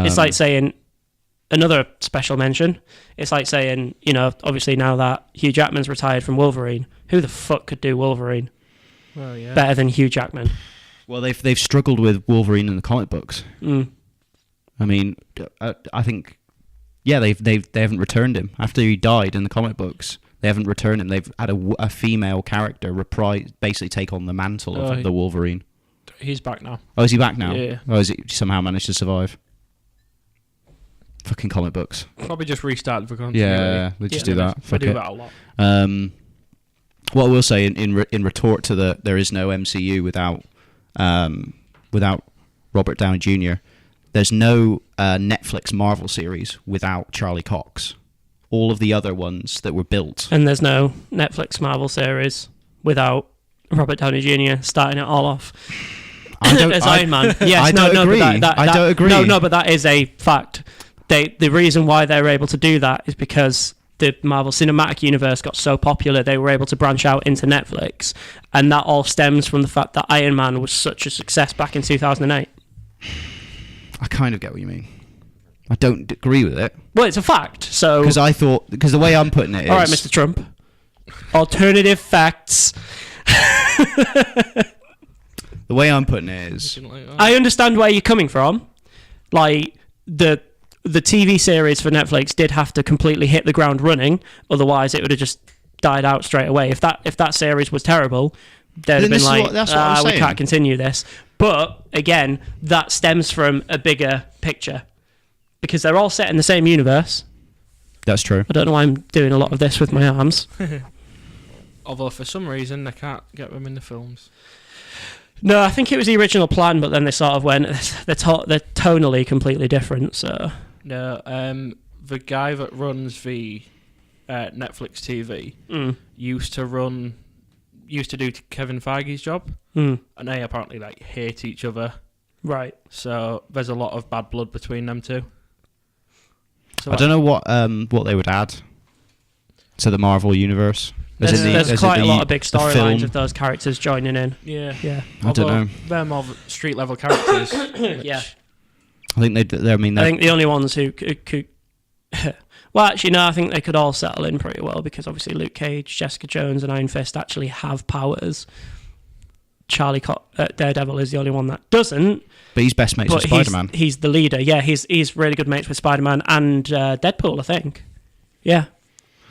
It's like saying another special mention. It's like saying, obviously now that Hugh Jackman's retired from Wolverine, who the fuck could do Wolverine Well, yeah. better than Hugh Jackman? Well, they've struggled with Wolverine in the comic books. Mm. I mean, I think, yeah, they haven't returned him after he died in the comic books. They haven't returned him. They've had a female character basically take on the mantle of the Wolverine. He's back now. Oh, is he back now? Yeah. Oh, is he somehow managed to survive? Fucking comic books. Probably just restart the continuity. Yeah, they just do that. They Fuck do it. that a lot. What I will say in retort to there is no MCU without Robert Downey Jr. There's no Netflix Marvel series without Charlie Cox. All of the other ones that were built. And there's no Netflix Marvel series without Robert Downey Jr. starting it all off as Iron Man. Yes, I don't agree. I don't agree. No, but that is a fact. The reason why they were able to do that is because the Marvel Cinematic Universe got so popular, they were able to branch out into Netflix, and that all stems from the fact that Iron Man was such a success back in 2008. I kind of get what you mean. I don't agree with it Well, it's a fact. So, because the way I'm putting it is all right, Mr. Trump. Alternative facts. the way I'm putting it is I understand where you're coming from. Like the TV series for Netflix did have to completely hit the ground running, otherwise it would have just died out straight away. If that series was terrible, they'd have Then been this is like, what- that's what I'm we saying. can't continue this. But again, that stems from a bigger picture because they're all set in the same universe. that's true. I don't know why I'm doing a lot of this with my arms. Although for some reason they can't get them in the films. No, I think it was the original plan, but then they sort of went, they're tonally completely different. So No, the guy that runs the Netflix TV used to do Kevin Feige's job, and they apparently hate each other. right. So there's a lot of bad blood between them two. So I don't know what they would add to the Marvel universe. There's quite a lot of big storylines film. of those characters joining in. Yeah, Yeah. I don't know. They're more street level characters. Yeah. I think I mean, I think the only ones who could well, actually, no, I think they could all settle in pretty well because obviously Luke Cage, Jessica Jones, and Iron Fist actually have powers. Daredevil is the only one that doesn't. but he's best mates with But Spider-Man. he's the leader. Yeah, he's really good mates with Spider-Man and Deadpool, I think. Yeah.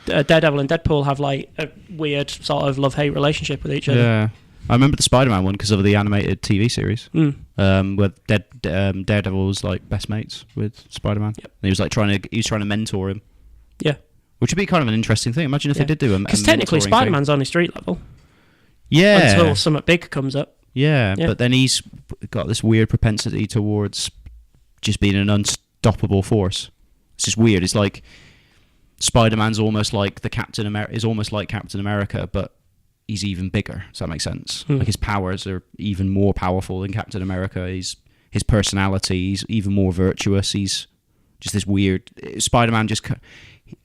Daredevil and Deadpool have like a weird sort of love-hate relationship with each other. Yeah, I remember the Spider-Man one because of the animated TV series, where Daredevil was like best mates with Spider-Man. Yep. And he was like trying to mentor him. Yeah. Which would be kind of an interesting thing. Imagine if they did do a Because technically mentoring thing. Spider-Man's only street level Yeah. until something big comes up. Yeah, Yeah. but then he's got this weird propensity towards just being an unstoppable force. It's just weird. It's like Spider-Man's almost like Captain America, but he's even bigger. Does that make sense? Like his powers are even more powerful than Captain America. His personality, he's even more virtuous. He's just this weird Spider-Man.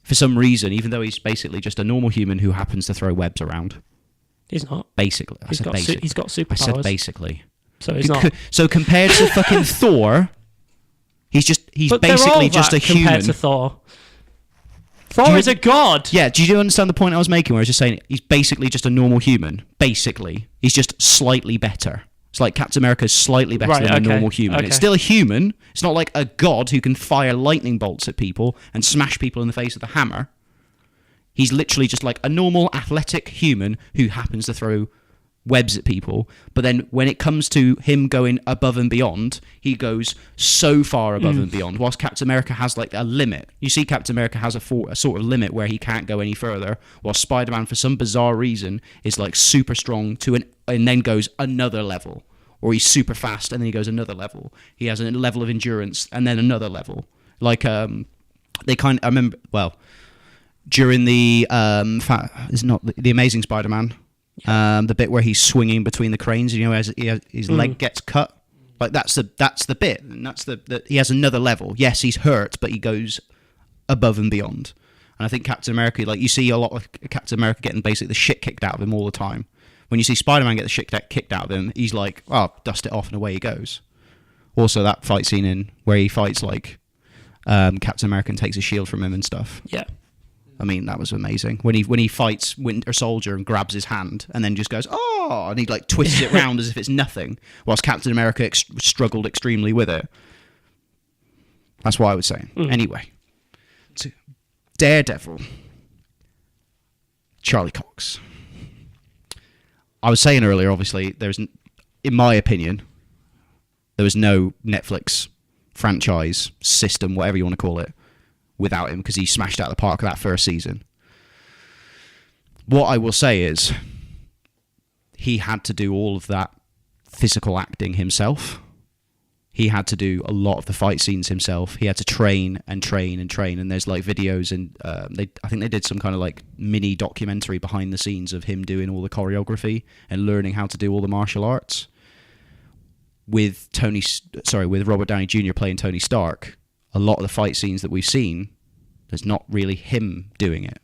for some reason, even though he's basically just a normal human who happens to throw webs around. He's not. Basically. He's got superpowers. I said basically. So he's not. So compared to fucking Thor, he's But basically just a human. Compared to Thor. Thor is a god! Yeah, do you understand the point I was making where I was just saying he's basically just a normal human? Basically. He's just slightly better. It's like Captain America's slightly better than a normal human. Okay. It's still a human. It's not like a god who can fire lightning bolts at people and smash people in the face with a hammer. He's literally just like a normal athletic human who happens to throw webs at people. But then when it comes to him going above and beyond, he goes so far above and beyond. Whilst Captain America has like a limit. You see Captain America has a sort of limit where he can't go any further, while Spider-Man, for some bizarre reason, is like super strong and then goes another level. Or he's super fast and then he goes another level. He has a level of endurance and then another level. Like, I remember, during the, it's not the Amazing Spider-Man, the bit where he's swinging between the cranes, as his leg gets cut. Like, that's the bit. And that's he has another level. Yes, he's hurt, but he goes above and beyond. And I think Captain America, like, you see a lot of Captain America getting basically the shit kicked out of him all the time. When you see Spider-Man get the shit kicked out of him, he's like, oh, dust it off, and away he goes. Also, that fight scene where he fights, like, Captain America and takes a shield from him and stuff. Yeah. I mean, that was amazing. When he fights Winter Soldier and grabs his hand and then just goes, oh, and he, like, twists it round as if it's nothing, whilst Captain America struggled extremely with it. That's what I was saying. Anyway. So, Daredevil. Charlie Cox. I was saying earlier, obviously, in my opinion, there was no Netflix franchise system, whatever you want to call it, without him, because he smashed out the park that first season. What I will say is, he had to do all of that physical acting himself. He had to do a lot of the fight scenes himself. He had to train and train and train. And there's like videos, and I think they did some kind of like mini documentary behind the scenes of him doing all the choreography and learning how to do all the martial arts. With Robert Downey Jr. playing Tony Stark, a lot of the fight scenes that we've seen, there's not really him doing it.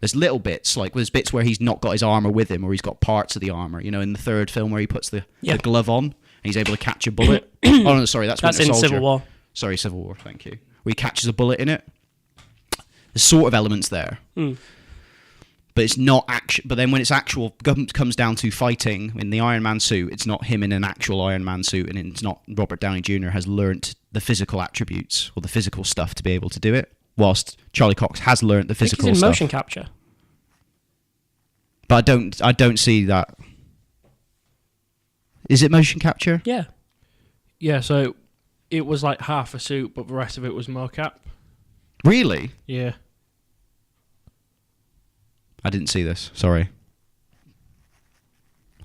There's little bits, like there's bits where he's not got his armor with him, or he's got parts of the armor. In the third film where he puts the glove on. And he's able to catch a bullet. Oh, no, sorry, that's Winter in Soldier. Civil War. Sorry, Civil War, thank you. Where he catches a bullet in it. There's sort of elements there. But it's not action. But then when it's actual, comes down to fighting in the Iron Man suit, it's not him in an actual Iron Man suit, and it's not Robert Downey Jr. has learnt the physical attributes or the physical stuff to be able to do it, whilst Charlie Cox has learnt the physical he's in stuff. motion capture. But I don't see that. Is it motion capture? Yeah. Yeah, so it was like half a suit, but the rest of it was mocap. Really? Yeah. I didn't see this. Sorry.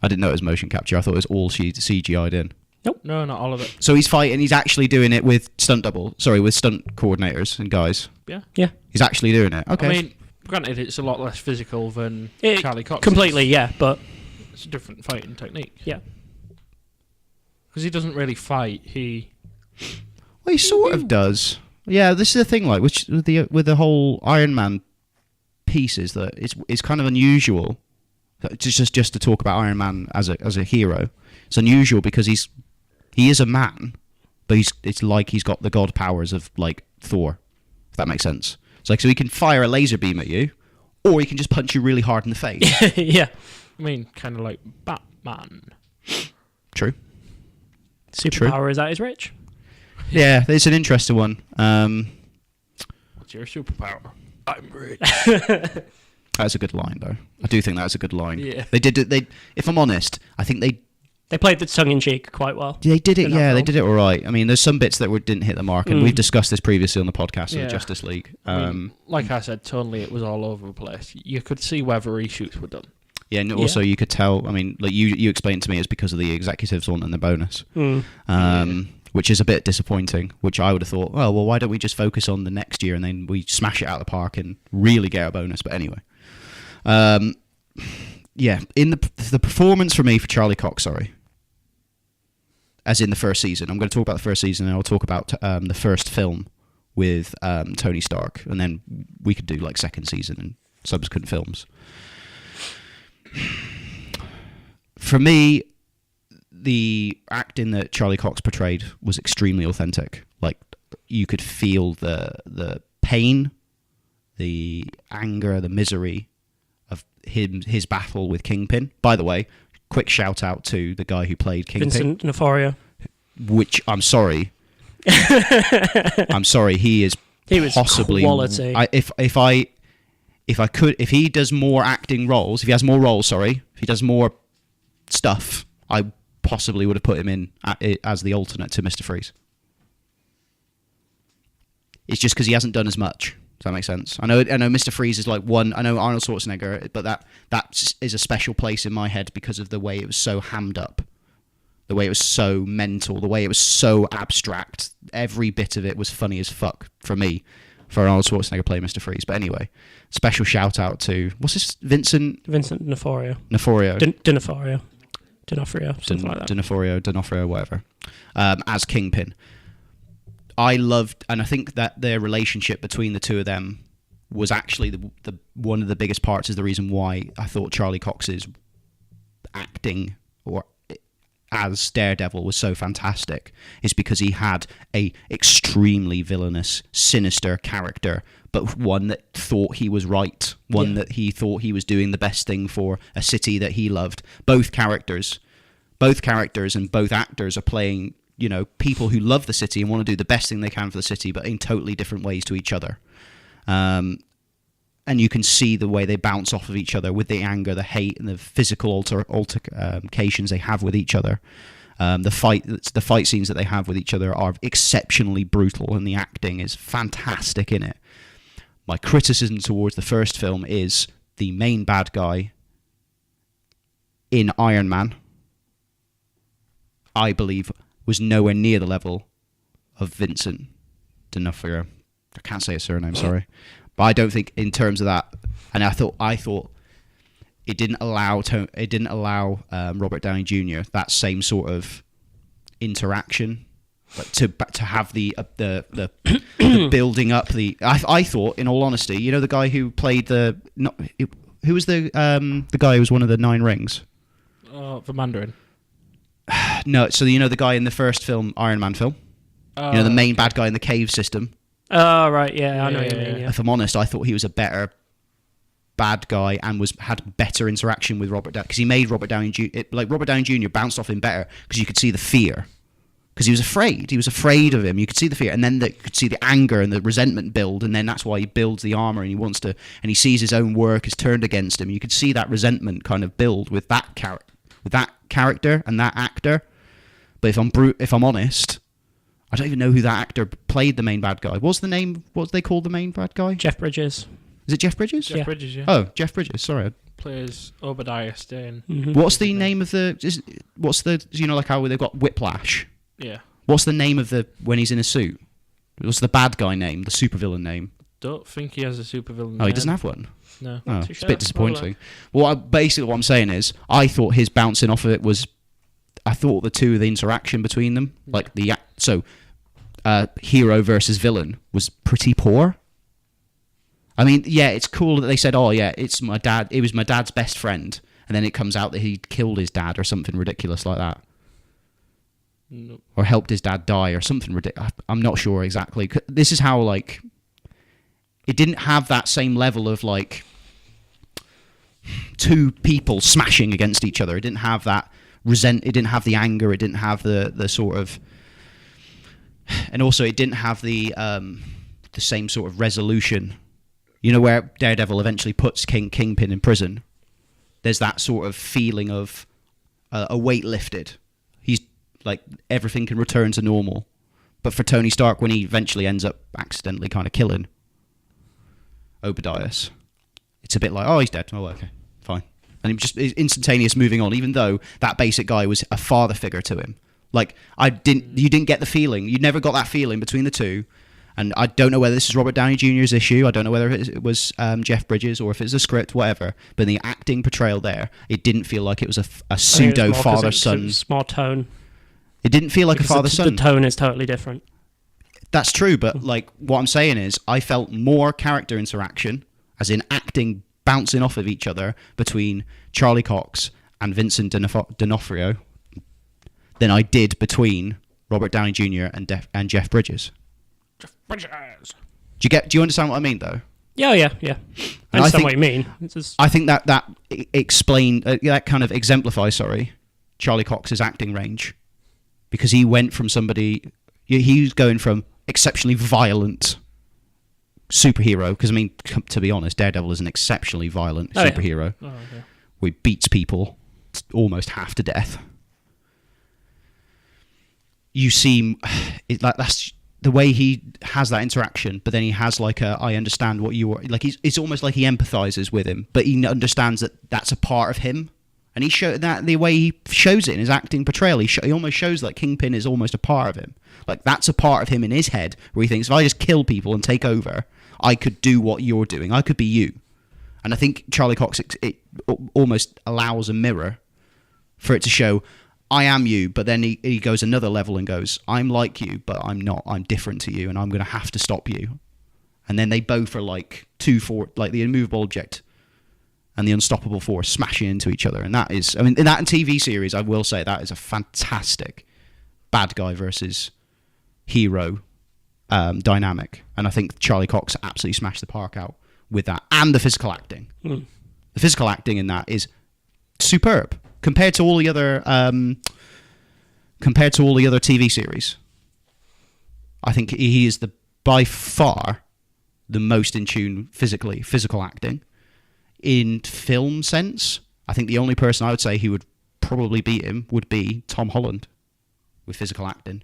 I didn't know it was motion capture. I thought it was all CGI'd in. Nope. No, not all of it. So he's fighting. He's actually doing it with stunt coordinators and guys. Yeah. Yeah. He's actually doing it. Okay. I mean, granted, it's a lot less physical than Charlie Cox. Completely, yeah, but it's a different fighting technique. Yeah. Because he doesn't really fight. Well, he sort of does. Yeah, this is the thing. Like with the whole Iron Man piece is that it's kind of unusual. Just to talk about Iron Man as a hero, it's unusual because he is a man, but it's like he's got the god powers of like Thor. If that makes sense. It's like so he can fire a laser beam at you, or he can just punch you really hard in the face. Yeah. I mean, kind of like Batman. True. Superpower is that he's rich. Yeah, it's an interesting one. What's your superpower? I'm rich. That's a good line, though. I do think that's a good line. Yeah. They did it. If I'm honest, I think they played the tongue in cheek quite well. They did it. Yeah, they did it all right. I mean, there's some bits that didn't hit the mark, and we've discussed this previously on the podcast of the Justice League. Like I said, tonally, it was all over the place. You could see where the reshoots were done. Yeah, and also you could tell. I mean, like you explained to me, it's because of the executives wanting the bonus, which is a bit disappointing. Which I would have thought, well, why don't we just focus on the next year and then we smash it out of the park and really get a bonus? But anyway, yeah, in the performance for me for Charlie Cox, as in the first season. I'm going to talk about the first season, and I'll talk about the first film, with Tony Stark, and then we could do like second season and subsequent films. For me, the acting that Charlie Cox portrayed was extremely authentic. Like, you could feel the pain, the anger, the misery of his battle with Kingpin. By the way, quick shout out to the guy who played Kingpin, Vincent D'Onofrio. Which I'm sorry, he is was possibly quality. If he does more acting roles, if he has more roles, if he does more stuff, I possibly would have put him in as the alternate to Mr. Freeze. It's just because he hasn't done as much. Does that make sense? I know Mr. Freeze is like one. I know Arnold Schwarzenegger, but that is a special place in my head because of the way it was so hammed up, the way it was so mental, the way it was so abstract. Every bit of it was funny as fuck for me, for Arnold Schwarzenegger playing Mr. Freeze. But anyway, special shout out to Vincent D'Onofrio. D'Onofrio. D'Onofrio, something like that. D'Onofrio, whatever. As Kingpin. I loved, and I think that their relationship between the two of them was actually the one of the biggest parts, is the reason why I thought Charlie Cox's acting as Daredevil was so fantastic, is because he had a extremely villainous, sinister character, but one that thought he was right, that he thought he was doing the best thing for a city that he loved. Both characters and both actors are playing, people who love the city and want to do the best thing they can for the city, but in totally different ways to each other. And you can see the way they bounce off of each other with the anger, the hate, and the physical altercations they have with each other. The fight scenes that they have with each other are exceptionally brutal, and the acting is fantastic in it. My criticism towards the first film is the main bad guy in Iron Man, I believe, was nowhere near the level of Vincent D'Onofrio. I can't say his surname, sorry. But I don't think in terms of that, and I thought it didn't allow Robert Downey Jr. that same sort of interaction, but to have the building up the. I thought, in all honesty, the guy who played who was the guy who was one of the Nine Rings? The Mandarin. No, so the guy in the first film, Iron Man film, the main bad guy in the cave system. Oh, right, yeah, I know what you mean. Yeah. If I'm honest, I thought he was a better bad guy and had better interaction with Robert Downey, because he made Robert Downey Jr. Robert Downey Jr. bounced off him better because you could see the fear, because he was afraid. He was afraid of him. You could see the fear, and then you could see the anger and the resentment build, and then that's why he builds the armor, and he sees his own work is turned against him. You could see that resentment kind of build with that character and that actor. But if I'm honest, I don't even know who that actor played the main bad guy. What was they called the main bad guy? Jeff Bridges. Is it Jeff Bridges? Jeff Bridges, yeah. Oh, Jeff Bridges. Sorry. Plays Obadiah Stane. Mm-hmm. What's the name of like how they've got Whiplash? Yeah. What's the name of when he's in a suit? What's the bad guy name? The supervillain name? Don't think he has a supervillain name. Oh, he doesn't have one? No. Oh, it's a bit disappointing. Well, basically what I'm saying is, I thought his bouncing off of it was... I thought the interaction between them, like hero versus villain, was pretty poor. I mean, yeah, it's cool that they said, "Oh, yeah, it's my dad. It was my dad's best friend," and then it comes out that he killed his dad or something ridiculous like that, or helped his dad die or something ridiculous. I'm not sure exactly. This is how it didn't have that same level of two people smashing against each other. It didn't have that. It didn't have the anger, it didn't have the sort of, and also it didn't have the same sort of resolution, where Daredevil eventually puts Kingpin in prison. There's that sort of feeling of a weight lifted. He's like, everything can return to normal. But for Tony Stark, when he eventually ends up accidentally kind of killing Obadiah, it's a bit like, oh, he's dead. Oh, okay, fine. And just instantaneous moving on, even though that basic guy was a father figure to him. You didn't get the feeling. You never got that feeling between the two. And I don't know whether this is Robert Downey Jr.'s issue. I don't know whether it was Jeff Bridges or if it's a script, whatever. But in the acting portrayal there, it didn't feel like it was a pseudo father-son. It's more tone. It didn't feel like a father-son. The tone is totally different. That's true, but like what I'm saying is, I felt more character interaction, as in acting bouncing off of each other between Charlie Cox and Vincent D'Onofrio, than I did between Robert Downey Jr. and Jeff Bridges. Jeff Bridges. Do you understand what I mean, though? Yeah. I understand what you mean. I think that explained that kind of exemplifies, Charlie Cox's acting range, because he went from somebody, he's going from exceptionally violent superhero, because I mean, to be honest, Daredevil is an exceptionally violent superhero. Yeah. Oh, okay. Where he beats people almost half to death. You see, that's the way he has that interaction, but then he has like I understand what you are, like it's almost like he empathizes with him, but he understands that that's a part of him, and he showed that the way he shows it in his acting portrayal. He almost shows that Kingpin is almost a part of him, like that's a part of him in his head where he thinks, if I just kill people and take over, I could do what you're doing. I could be you. And I think Charlie Cox, it almost allows a mirror for it to show, I am you, but then he goes another level and goes, I'm like you, but I'm not. I'm different to you, and I'm going to have to stop you. And then they both are like like the immovable object and the unstoppable force smashing into each other. And that is, I mean, in that TV series, I will say that is a fantastic bad guy versus hero dynamic. And I think Charlie Cox absolutely smashed the park out with that, and the physical acting. The physical acting in that is superb compared to all the other TV series. I think he is by far the most in tune physical acting. In film sense, I think the only person I would say who would probably beat him would be Tom Holland with physical acting.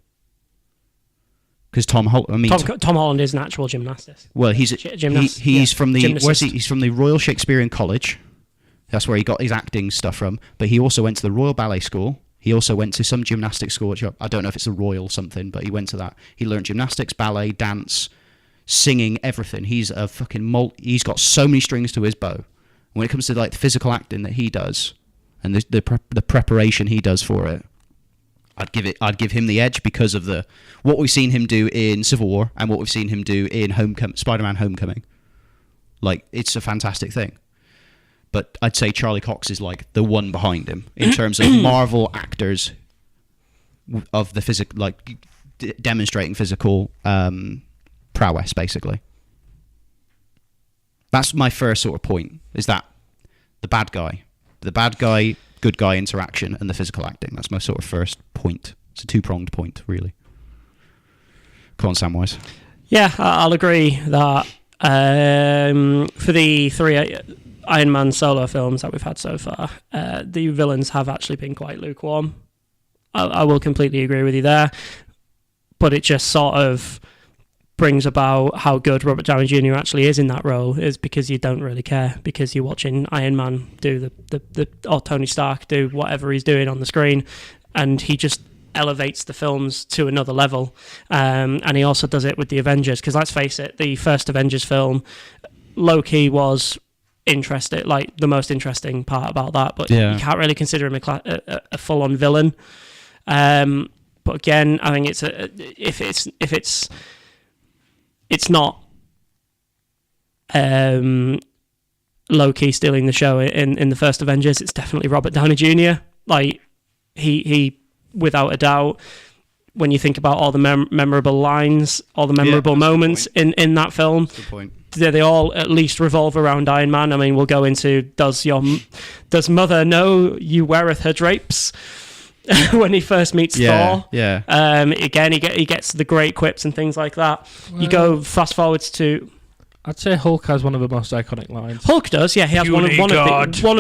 Because Tom Holland is an actual gymnast. Well, he's from the gymnasist. He's from the Royal Shakespearean College. That's where he got his acting stuff from. But he also went to the Royal Ballet School. He also went to some gymnastics school, which I don't know if it's a Royal something, but he went to that. He learned gymnastics, ballet, dance, singing, everything. He's a fucking he's got so many strings to his bow. When it comes to like the physical acting that he does and the preparation he does for it, I'd give him the edge because of what we've seen him do in Civil War and what we've seen him do in Spider-Man: Homecoming. Like, it's a fantastic thing. But I'd say Charlie Cox is like the one behind him in terms of Marvel actors of the demonstrating physical prowess, basically. That's my first sort of point, is that the bad guy, good guy interaction and the physical acting. That's my sort of first point. It's a two-pronged point, really. Come on, Samwise. Yeah, I'll agree that for the three Iron Man solo films that we've had so far, the villains have actually been quite lukewarm. I will completely agree with you there, but it just sort of brings about how good Robert Downey Jr. actually is in that role, is because you don't really care, because you're watching Iron Man do or Tony Stark do whatever he's doing on the screen, and he just elevates the films to another level. And he also does it with the Avengers, because let's face it, the first Avengers film, Loki was interesting, like the most interesting part about that, but you can't really consider him a full-on villain. But again, I think it's not Loki stealing the show in the first Avengers. It's definitely Robert Downey Jr. Like, he without a doubt, when you think about all the memorable lines, all the memorable moments in that film, that's the point. They all at least revolve around Iron Man. I mean, we'll go into does mother know you weareth her drapes? When he first meets Thor. Yeah. Again, he gets the great quips and things like that. Well, you go fast forwards to... I'd say Hulk has one of the most iconic lines. Hulk does, yeah. He has one of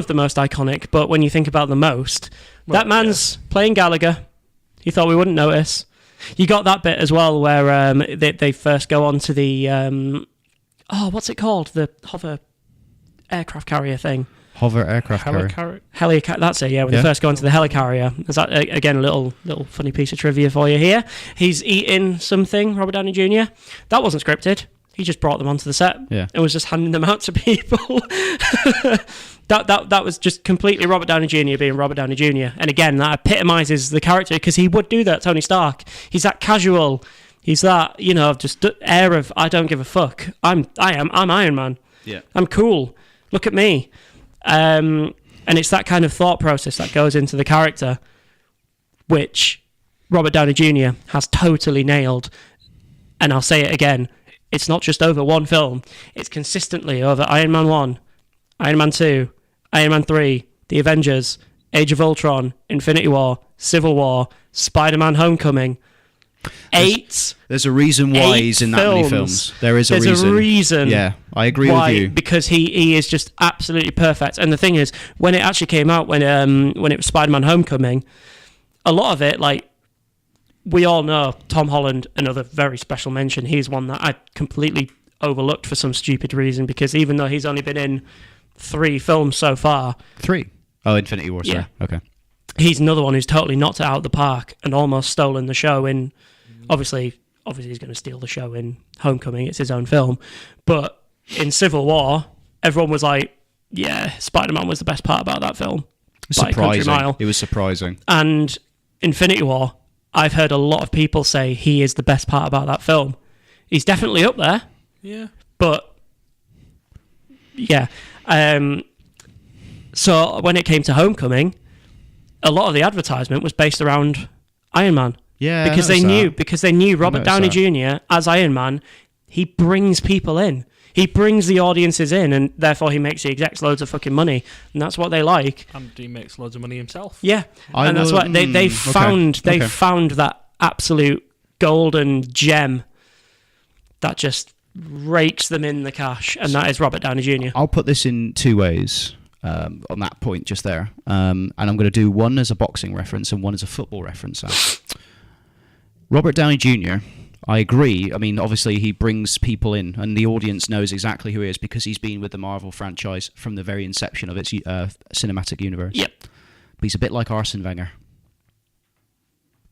the most iconic, but when you think about the most, that man's playing Gallagher. You thought we wouldn't notice. You got that bit as well where they first go on to the... what's it called? The hover aircraft carrier thing. Hover aircraft carrier. That's it, yeah. When they first go into the helicarrier. Is that, again, a little funny piece of trivia for you here. He's eating something, Robert Downey Jr. That wasn't scripted. He just brought them onto the set and was just handing them out to people. That was just completely Robert Downey Jr. being Robert Downey Jr. And again, that epitomizes the character, because he would do that, Tony Stark. He's that casual, He's that, just air of I don't give a fuck. I'm Iron Man. Yeah. I'm cool. Look at me. And it's that kind of thought process that goes into the character, which Robert Downey Jr. has totally nailed. And I'll say it again. It's not just over one film. It's consistently over Iron Man 1, Iron Man 2, Iron Man 3, The Avengers, Age of Ultron, Infinity War, Civil War, Spider-Man Homecoming. There's a reason why he's in that many films. There's a reason. Yeah, I agree with you. Because he is just absolutely perfect. And the thing is, when it actually came out, when it was Spider-Man Homecoming, a lot of it, like, we all know Tom Holland, another very special mention. He's one that I completely overlooked for some stupid reason, because even though he's only been in 3 films so far. 3? Oh, Infinity War, sorry. Yeah. Okay. He's another one who's totally knocked it out of the park and almost stolen the show in... Obviously he's going to steal the show in Homecoming. It's his own film. But in Civil War, everyone was like, yeah, Spider-Man was the best part about that film. Surprising. It was surprising. And Infinity War, I've heard a lot of people say he is the best part about that film. He's definitely up there. Yeah. But, yeah. So when it came to Homecoming, a lot of the advertisement was based around Iron Man. Yeah, because they knew Robert Downey Jr. as Iron Man, he brings people in. He brings the audiences in, and therefore he makes the execs loads of fucking money, and that's what they like. And he makes loads of money himself. Yeah, that's what they found. They found that absolute golden gem that just rakes them in the cash, and that is Robert Downey Jr. I'll put this in 2 ways. On that point just there, and I'm going to do one as a boxing reference and one as a football reference. Robert Downey Jr., I agree. I mean, obviously he brings people in, and the audience knows exactly who he is because he's been with the Marvel franchise from the very inception of its cinematic universe. Yep. But he's a bit like Arsene Wenger.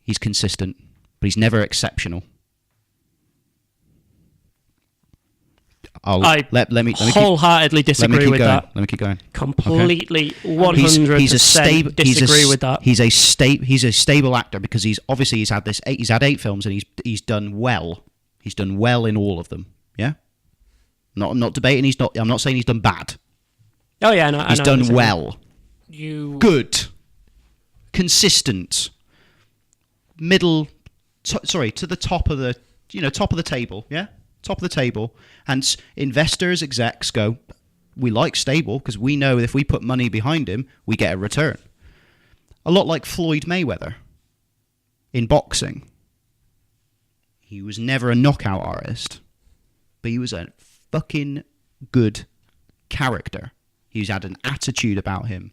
He's consistent, but he's never exceptional. Let me wholeheartedly disagree with that. Let me keep going. Completely, 100% disagree with that. He's a stable actor because he's had 8 films and he's done well. He's done well in all of them. Yeah. I'm not debating. I'm not saying he's done bad. Oh yeah, no, he's done well. Good, consistent, to the top of the table. Yeah. Top of the table, and investors, execs go, we like stable because we know if we put money behind him, we get a return. A lot like Floyd Mayweather in boxing. He was never a knockout artist, but he was a fucking good character. He had an attitude about him.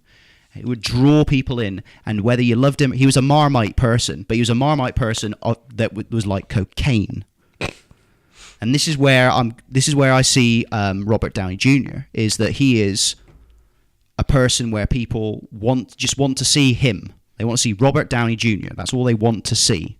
It would draw people in, and whether you loved him, he was a Marmite person, but he was a Marmite person that was like cocaine. And this is where I see Robert Downey Jr. is that he is a person where people just want to see him. They want to see Robert Downey Jr. That's all they want to see.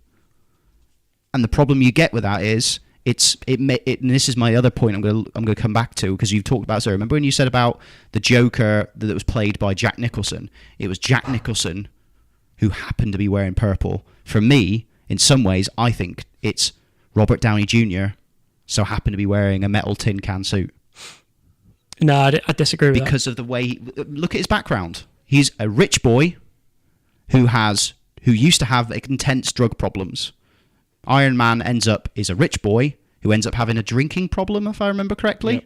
And the problem you get with that is and this is my other point I'm going to come back to because you've talked about. So remember when you said about the Joker that was played by Jack Nicholson? It was Jack Nicholson who happened to be wearing purple. For me, in some ways, I think it's Robert Downey Jr. so happened to be wearing a metal tin can suit. No, I disagree with that. Because of the way... Look at his background. He's a rich boy who used to have intense drug problems. Iron Man is a rich boy who ends up having a drinking problem, if I remember correctly. Yep.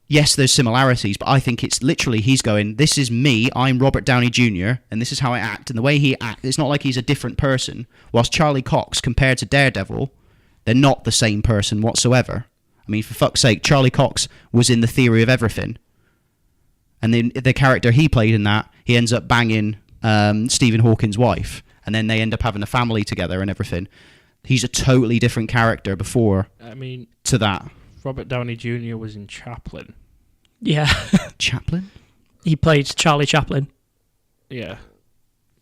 Yes, there's similarities, but I think it's literally he's going, this is me, I'm Robert Downey Jr., and this is how I act. And the way he acts, it's not like he's a different person. Whilst Charlie Cox, compared to Daredevil... They're not the same person whatsoever. I mean, for fuck's sake, Charlie Cox was in The Theory of Everything. And then the character he played in that, he ends up banging Stephen Hawking's wife. And then they end up having a family together and everything. He's a totally different character before to that. Robert Downey Jr. was in Chaplin. Yeah. Chaplin? He played Charlie Chaplin. Yeah.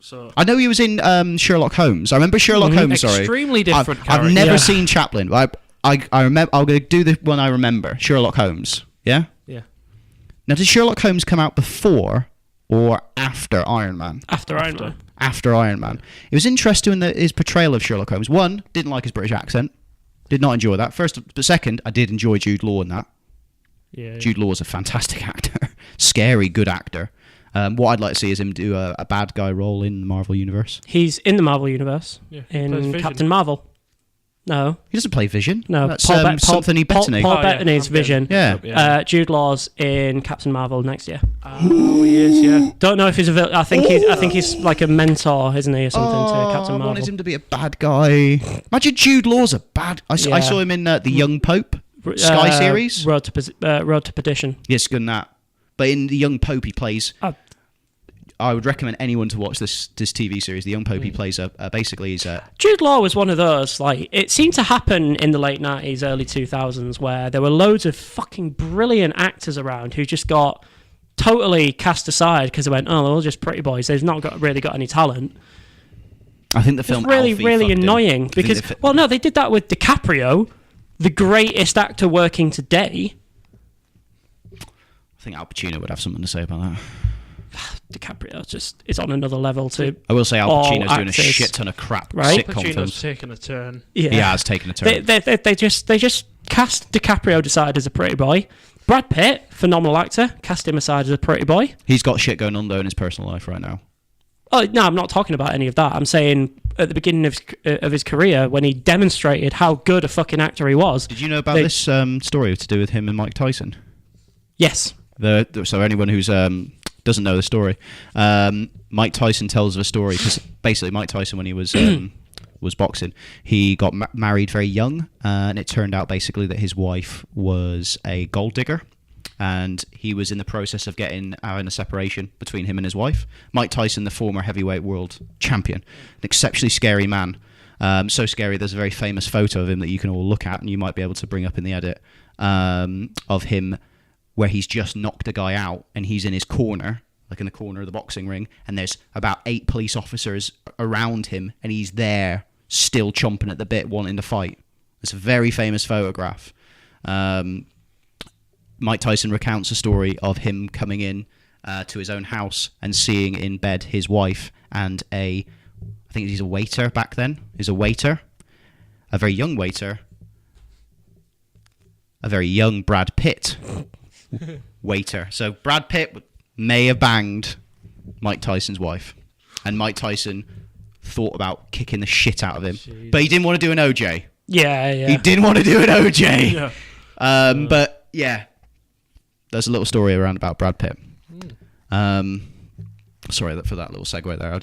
So I know he was in Sherlock Holmes. I remember Sherlock Holmes. Sorry, extremely different. I've never seen Chaplin. I remember. I'm going to do the one I remember. Sherlock Holmes. Yeah. Yeah. Now, did Sherlock Holmes come out before or after Iron Man? After Iron Man. After Iron Man. It was interesting in his portrayal of Sherlock Holmes. One, didn't like his British accent. Did not enjoy that. First, but second, I did enjoy Jude Law in that. Yeah. Jude Law is a fantastic actor. Scary, good actor. What I'd like to see is him do a bad guy role in the Marvel Universe. He's in the Marvel Universe. Yeah, he plays In Vision. Captain Marvel. No. He doesn't play Vision. No. That's Anthony Bettany. Paul Oh, yeah. Bettany's Vision. Yeah. Jude Law's in Captain Marvel next year. Oh, he is, yeah. Don't know if he's a villain. I think he's like a mentor, isn't he, or something to Captain I Marvel. wanted him to be a bad guy. Imagine Jude Law's a bad... I Yeah. saw him in The Young Pope Sky series. Road to Perdition. Yes, good in that. But in The Young Pope, he plays... I would recommend anyone to watch this TV series. The Young Pope, he plays basically he's a... Jude Law was one of those, like, it seemed to happen in the late 90s, early 2000s, where there were loads of fucking brilliant actors around who just got totally cast aside because they went, oh, they're all just pretty boys. They've not really got any talent. I think the film It's really, Alfie really fucked him. annoying I think because, well, no, they did that with DiCaprio, the greatest actor working today. I think Al Pacino would have something to say about that. DiCaprio just is on another level too. I will say Al All Pacino's doing a actors, shit ton of crap right? sitcom Pacino's films. taken a turn. Yeah. He has taken a turn. They just cast DiCaprio aside as a pretty boy. Brad Pitt, phenomenal actor, cast him aside as a pretty boy. He's got shit going on though in his personal life right now. Oh no, I'm not talking about any of that. I'm saying at the beginning of his career when he demonstrated how good a fucking actor he was. Did you know about this story to do with him and Mike Tyson? Yes. So anyone who's doesn't know the story, Mike Tyson tells of a story because basically Mike Tyson, when he was boxing, he got married very young, and it turned out basically that his wife was a gold digger, and he was in the process of having a separation between him and his wife. Mike Tyson, the former heavyweight world champion, an exceptionally scary man, so scary there's a very famous photo of him that you can all look at, and you might be able to bring up in the edit, of him where he's just knocked a guy out and he's in his corner, like in the corner of the boxing ring, and there's about 8 police officers around him, and he's there still chomping at the bit, wanting to fight. It's a very famous photograph. Mike Tyson recounts a story of him coming in to his own house and seeing in bed his wife and I think he's a waiter back then, a very young waiter, a very young Brad Pitt waiter. So Brad Pitt may have banged Mike Tyson's wife, and Mike Tyson thought about kicking the shit out of him. Jeez. But he didn't want to do an OJ. Yeah. He didn't want to do an OJ. Yeah. But yeah, there's a little story around about Brad Pitt. Sorry for that little segue there.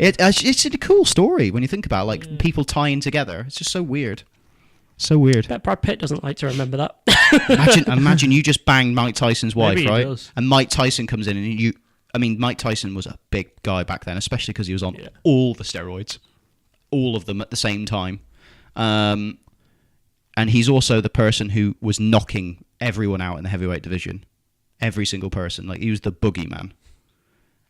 It's a cool story when you think about people tying together. It's just so weird. So weird. Bet Brad Pitt doesn't like to remember that. Imagine you just banged Mike Tyson's wife, Maybe he right? does. And Mike Tyson comes in and Mike Tyson was a big guy back then, especially because he was on all the steroids, all of them at the same time. And he's also the person who was knocking everyone out in the heavyweight division. Every single person. Like, he was the boogeyman.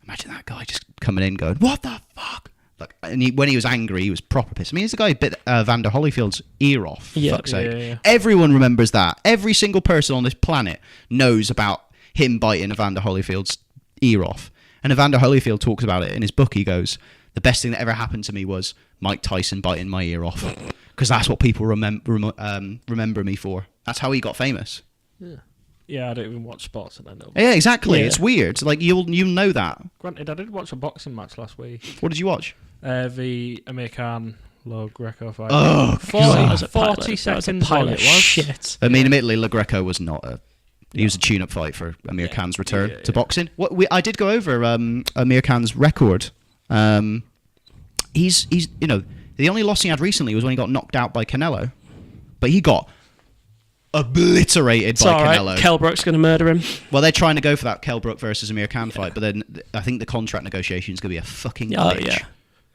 Imagine that guy just coming in going, what the fuck? Like, and when he was angry, he was proper pissed. I mean, he's the guy who bit Vander Holyfield's ear off, for fuck's sake. Yeah. Everyone remembers that. Every single person on this planet knows about him biting Evander Holyfield's ear off. And Evander Holyfield talks about it in his book. He goes, the best thing that ever happened to me was Mike Tyson biting my ear off. Because that's what people remember me for. That's how he got famous. Yeah, I don't even watch sports and I know. Yeah, exactly. Yeah. It's weird. Like, you'll know that. Granted, I did watch a boxing match last week. What did you watch? The Amir Khan Low Greco fight. Oh, 40 seconds all it was. Shit. I mean, admittedly, Le Greco was not he was a tune-up fight for Amir Khan's return to boxing. I did go over Amir Khan's record. He's the only loss he had recently was when he got knocked out by Canelo, but he got obliterated It's by all right. Canelo. Kell Brook's going to murder him. Well, they're trying to go for that Kell Brook versus Amir Khan fight, but then I think the contract negotiation is going to be a fucking bitch. Yeah.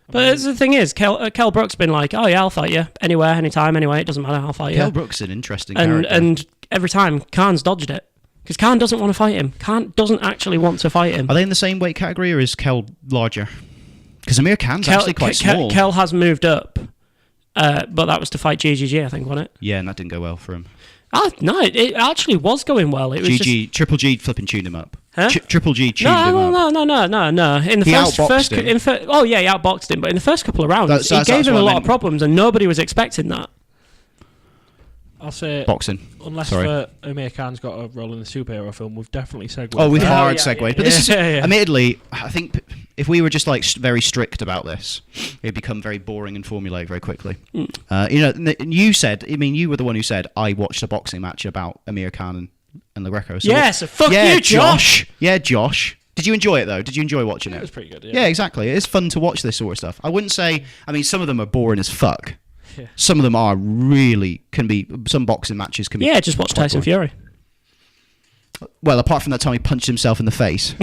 But the thing is, Kell Brook's been like, oh yeah, I'll fight you anywhere, anytime, anyway. It doesn't matter. I'll fight you. Kell Brook's an interesting character. And every time Khan's dodged it because Khan doesn't want to fight him. Khan doesn't actually want to fight him. Are they in the same weight category, or is Kell larger? Because Amir Khan's actually quite small. Kell has moved up, but that was to fight GGG, I think, wasn't it? Yeah, and that didn't go well for him. No, it actually was going well. It was Triple G flipping tuned him up. Huh? Triple G tuned him up. No. In the He first, outboxed him. he outboxed him. But in the first couple of rounds, he That's gave him what a I lot meant. of problems, and nobody was expecting that. I'll say, Boxing. unless Sorry. Amir Khan's got a role in the superhero film, we've definitely segued. Oh, we've there. hard yeah, segued. yeah. But this is, Yeah. admittedly, I think if we were just like very strict about this, it'd become very boring and formulaic very quickly. You said, you were the one who said, I watched a boxing match about Amir Khan and LaGreco. So fuck you, Josh. Yeah, Josh. Did you enjoy it, though? Did you enjoy watching it? It was pretty good, Yeah, exactly. It is fun to watch this sort of stuff. I wouldn't say, some of them are boring as fuck. Yeah. Some of them some boxing matches can be. Yeah, just watch quite Tyson boring. Fury. Well, apart from that time he punched himself in the face.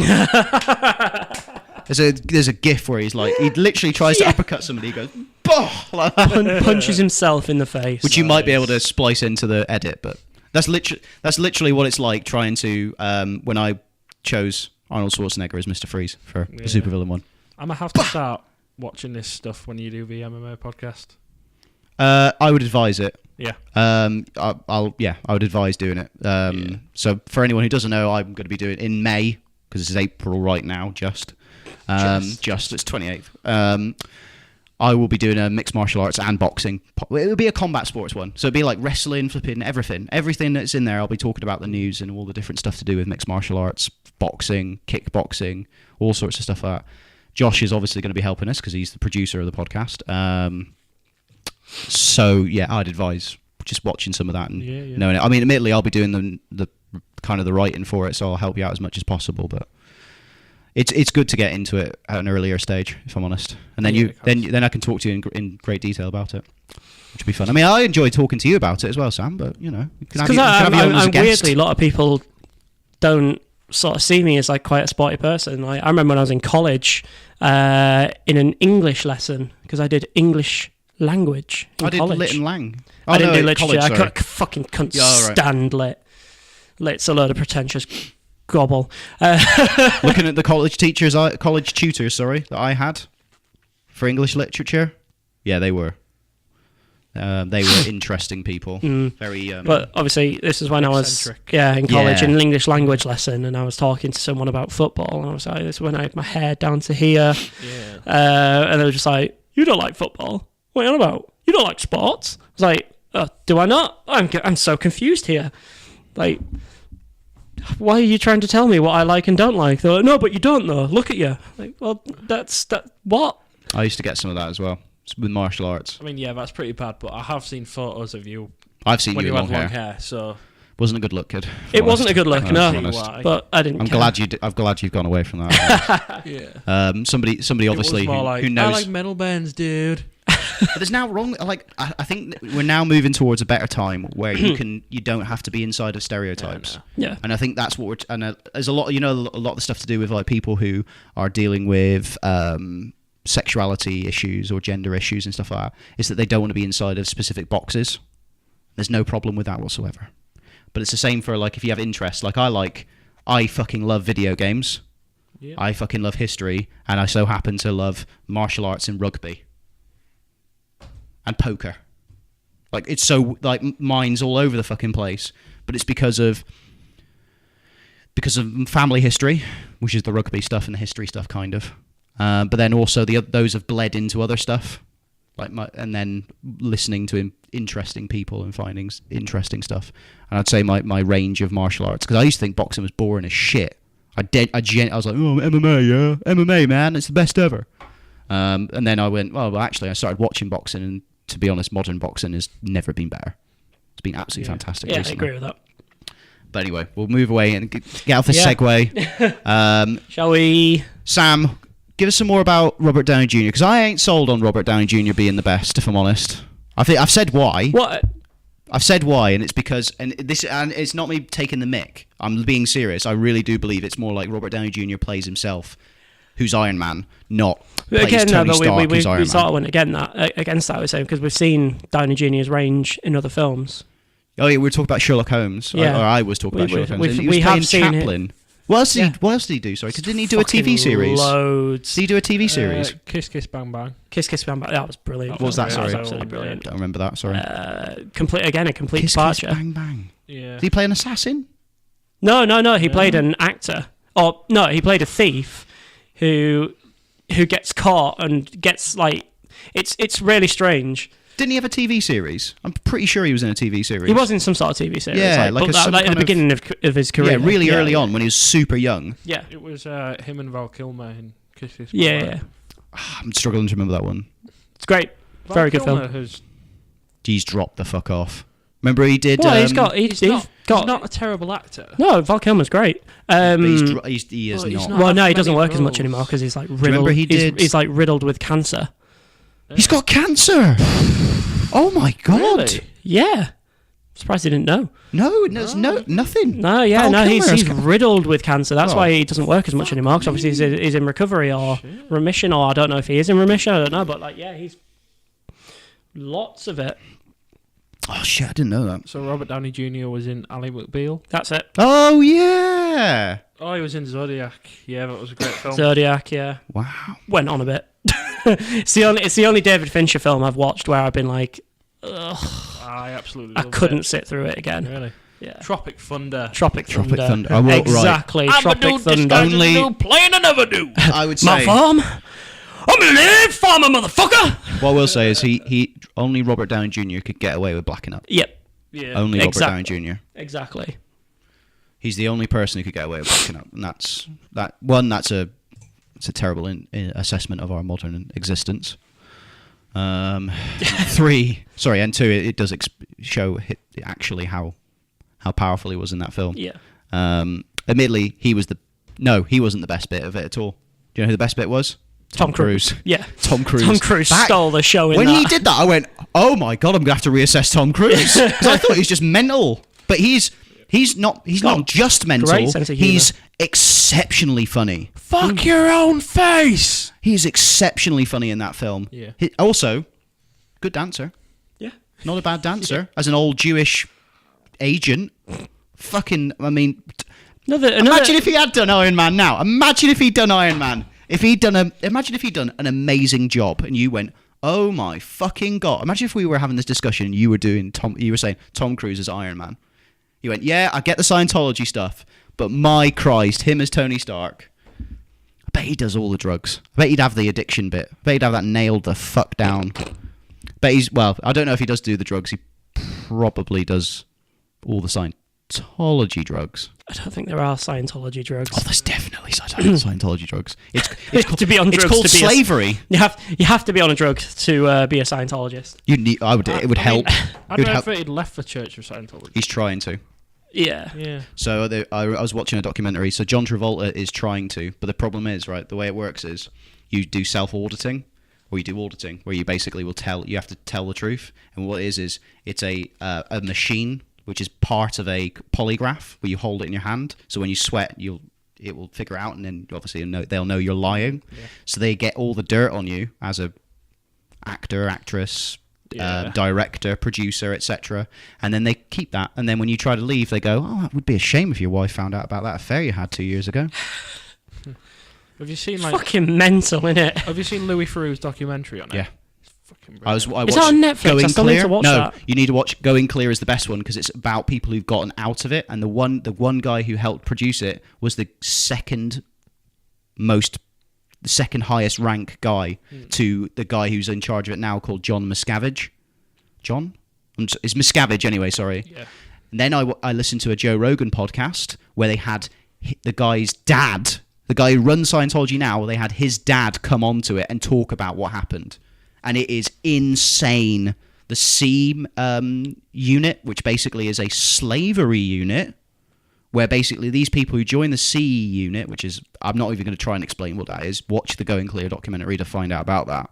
There's a gif where he literally tries to uppercut somebody. He goes, "Bah!" like that. Punches himself in the face. Which you might be able to splice into the edit, but that's literally what it's like trying to. When I chose Arnold Schwarzenegger as Mr. Freeze for the Supervillain one. I'm gonna have to start watching this stuff when you do the MMA podcast. I would advise it. Yeah. I would advise doing it. So for anyone who doesn't know, I'm going to be doing it in May because this is April right now. Just it's 28th. I will be doing a mixed martial arts and boxing. It'll be a combat sports one, so it'll be like wrestling, flipping, everything that's in there. I'll be talking about the news and all the different stuff to do with mixed martial arts, boxing, kickboxing, all sorts of stuff like that. Josh is obviously going to be helping us because he's the producer of the podcast. So yeah, I'd advise just watching some of that and knowing it. Admittedly, I'll be doing the kind of the writing for it, so I'll help you out as much as possible. But it's good to get into it at an earlier stage, if I'm honest. And then then I can talk to you in great detail about it, which would be fun. I enjoy talking to you about it as well, Sam. But you can have you on as a guest. Weirdly, a lot of people don't sort of see me as like quite a sporty person. Like, I remember when I was in college, in an English lesson, because I did English language in college. I did Lit and Lang. I didn't do literature. College, I fucking couldn't stand lit. Lit's a load of pretentious gobble. Looking at the college tutors that I had for English literature, yeah, they were interesting people. Very. But obviously, this is when I was in college in an English language lesson, and I was talking to someone about football, and I was like, this is when I had my hair down to here, and they were just like, "You don't like football? What are you on about? You don't like sports?" I was like, "Do I not? I'm so confused here. Like, why are you trying to tell me what I like and don't like?" They're like, "No, but you don't know. Look at you." Like, well, that's what. I used to get some of that as well with martial arts. That's pretty bad, but I have seen photos of you. I've seen when you you with had long hair, so wasn't a good look, kid. It wasn't a good look, no. But I didn't. I'm glad you've gone away from that. yeah. Somebody obviously who knows. I like metal bands, dude. But there's now wrong. I think we're now moving towards a better time where you don't have to be inside of stereotypes. Yeah. And I think that's what there's a lot. A lot of the stuff to do with like people who are dealing with sexuality issues or gender issues and stuff like that. Is that they don't want to be inside of specific boxes. There's no problem with that whatsoever. But it's the same for like if you have interests. Like I fucking love video games. Yeah. I fucking love history, and I so happen to love martial arts and rugby. And poker. Like, it's so, like, mine's all over the fucking place. But it's because of family history, which is the rugby stuff and the history stuff, kind of. But then also those have bled into other stuff. And then listening to interesting people and finding interesting stuff. And I'd say my range of martial arts, because I used to think boxing was boring as shit. I was like, oh, MMA, yeah. MMA, man, it's the best ever. And then I went, well, actually, I started watching boxing, and to be honest, modern boxing has never been better. It's been absolutely fantastic recently. I agree with that. But anyway, we'll move away and get off this segue. Shall we? Sam, give us some more about Robert Downey Jr., because I ain't sold on Robert Downey Jr. being the best, if I'm honest. I've said why. What? I've said why, and it's because, and it's not me taking the mick. I'm being serious. I really do believe it's more like Robert Downey Jr. plays himself, who's Iron Man, not plays Tony Stark, who's Iron Man. We sort of went against that, I was saying, because we've seen Downey Jr.'s range in other films. Oh yeah, we were talking about Sherlock Holmes. Yeah. Or I was talking about Sherlock Holmes. We have seen Chaplin. What else did he do? Sorry, because didn't he do a TV series? Loads. Did he do a TV series? Kiss Kiss Bang Bang. Kiss Kiss Bang Bang. That was brilliant. What was that? Sorry, that was absolutely brilliant. I don't remember that. Sorry. A complete Kiss departure. Kiss Bang Bang. Yeah. Did he play an assassin? No. He played an actor. Or no, he played a thief who gets caught and gets like it's really strange. Didn't he have a TV series? I'm pretty sure he was in a TV series. He was in some sort of TV series. Yeah, like at the beginning of his career. Yeah, really early on when he was super young. Yeah, It was him and Val Kilmer in Kiss Kiss. yeah. I'm struggling to remember that one. It's great. Very good film. He's dropped the fuck off. Remember he did... Well, He's not a terrible actor. No, Val Kilmer's great. but he is Well, he's not. not- Well, no, he many doesn't work as much roles. anymore because he's like riddled. remember he did- He's like riddled with cancer. He's got cancer! Oh my god! Really? Yeah. Surprised he didn't know. No, nothing. No, yeah, Val no, Kilmer he's has riddled with cancer. That's Oh. why he doesn't work as much anymore. Because obviously he's in recovery or remission, or I don't know if he is in remission. I don't know, but like, yeah, he's lots of it. Oh shit, I didn't know that. So Robert Downey Jr. was in Ally McBeal. That's it. Oh yeah! Oh, he was in Zodiac. Yeah, that was a great film. Zodiac, yeah, Wow. went on a bit. It's the only David Fincher film I've watched where I've been like, ugh, I absolutely I loved couldn't it. sit through it again. Really? Yeah. Tropic Thunder. Tropic Tropic Thunder. Thunder. Oh, well, right. Exactly. Tropic Thunder. Only- playing another dude. I would My say... farm. I'm an egg farmer, motherfucker. What I will say is he only Robert Downey Jr. could get away with blacking up. Yep. Yeah. Only Exact- Robert Downey Jr. Exactly. He's the only person who could get away with blacking up, and that's a terrible assessment of our modern existence. 3, sorry, and 2, it does show actually how powerful he was in that film. Yeah. Admittedly, he wasn't the best bit of it at all. Do you know who the best bit was? Tom Cruise. Yeah. Tom Cruise. Tom Cruise stole the show in when that. he did that, I went, "Oh my god, I'm gonna have to reassess Tom Cruise," because I thought he was just mental. But he's not just mental. Great sense of humour. He's exceptionally funny. Fuck your own face. He's exceptionally funny in that film. Yeah. Also, good dancer. Yeah. Not a bad dancer. As an old Jewish agent. Fucking, I mean... Imagine if he had done Iron Man now. Imagine if he'd done Iron Man. Imagine if he'd done an amazing job and you went, oh my fucking god. Imagine if we were having this discussion and you were saying Tom Cruise as Iron Man. You went, yeah, I get the Scientology stuff, but my Christ, him as Tony Stark... I bet he does all the drugs. I bet he'd have the addiction bit. I bet he'd have that nailed the fuck down. I don't know if he does do the drugs. He probably does all the Scientology drugs. I don't think there are Scientology drugs. Oh, there's definitely Scientology drugs. It's To be on drugs, called to be slavery. You have to be on a drug to be a Scientologist. It would help. I It would don't know help. if he'd left the Church of Scientology. He's trying to. Yeah. Yeah. So I was watching a documentary. So John Travolta is trying to, but the problem is, right, the way it works is you do self-auditing, or you do auditing, where you basically you have to tell the truth. And what it is it's a machine which is part of a polygraph where you hold it in your hand. So when you sweat, it will figure out, and then obviously they'll know you're lying. Yeah. So they get all the dirt on you as a actor, actress, director, producer, etc. And then they keep that. And then when you try to leave, they go, "Oh, it would be a shame if your wife found out about that affair you had 2 years ago." Have you seen Fucking mental, innit? Have you seen Louis Theroux's documentary on it? Yeah. It's fucking I brilliant. watched Is that on Netflix? Going I still Clear. need to watch no, that. you need to watch Going Clear is the best one because it's about people who've gotten out of it, and the one guy who helped produce it was the second highest rank guy to the guy who's in charge of it now, called John Miscavige. John? It's Miscavige anyway, sorry. Yeah. And then I listened to a Joe Rogan podcast where they had the guy's dad, the guy who runs Scientology now, they had his dad come onto it and talk about what happened. And it is insane. The C unit, which basically is a slavery unit, where basically these people who join the C unit, which is, I'm not even going to try and explain what that is, watch the Going Clear documentary to find out about that,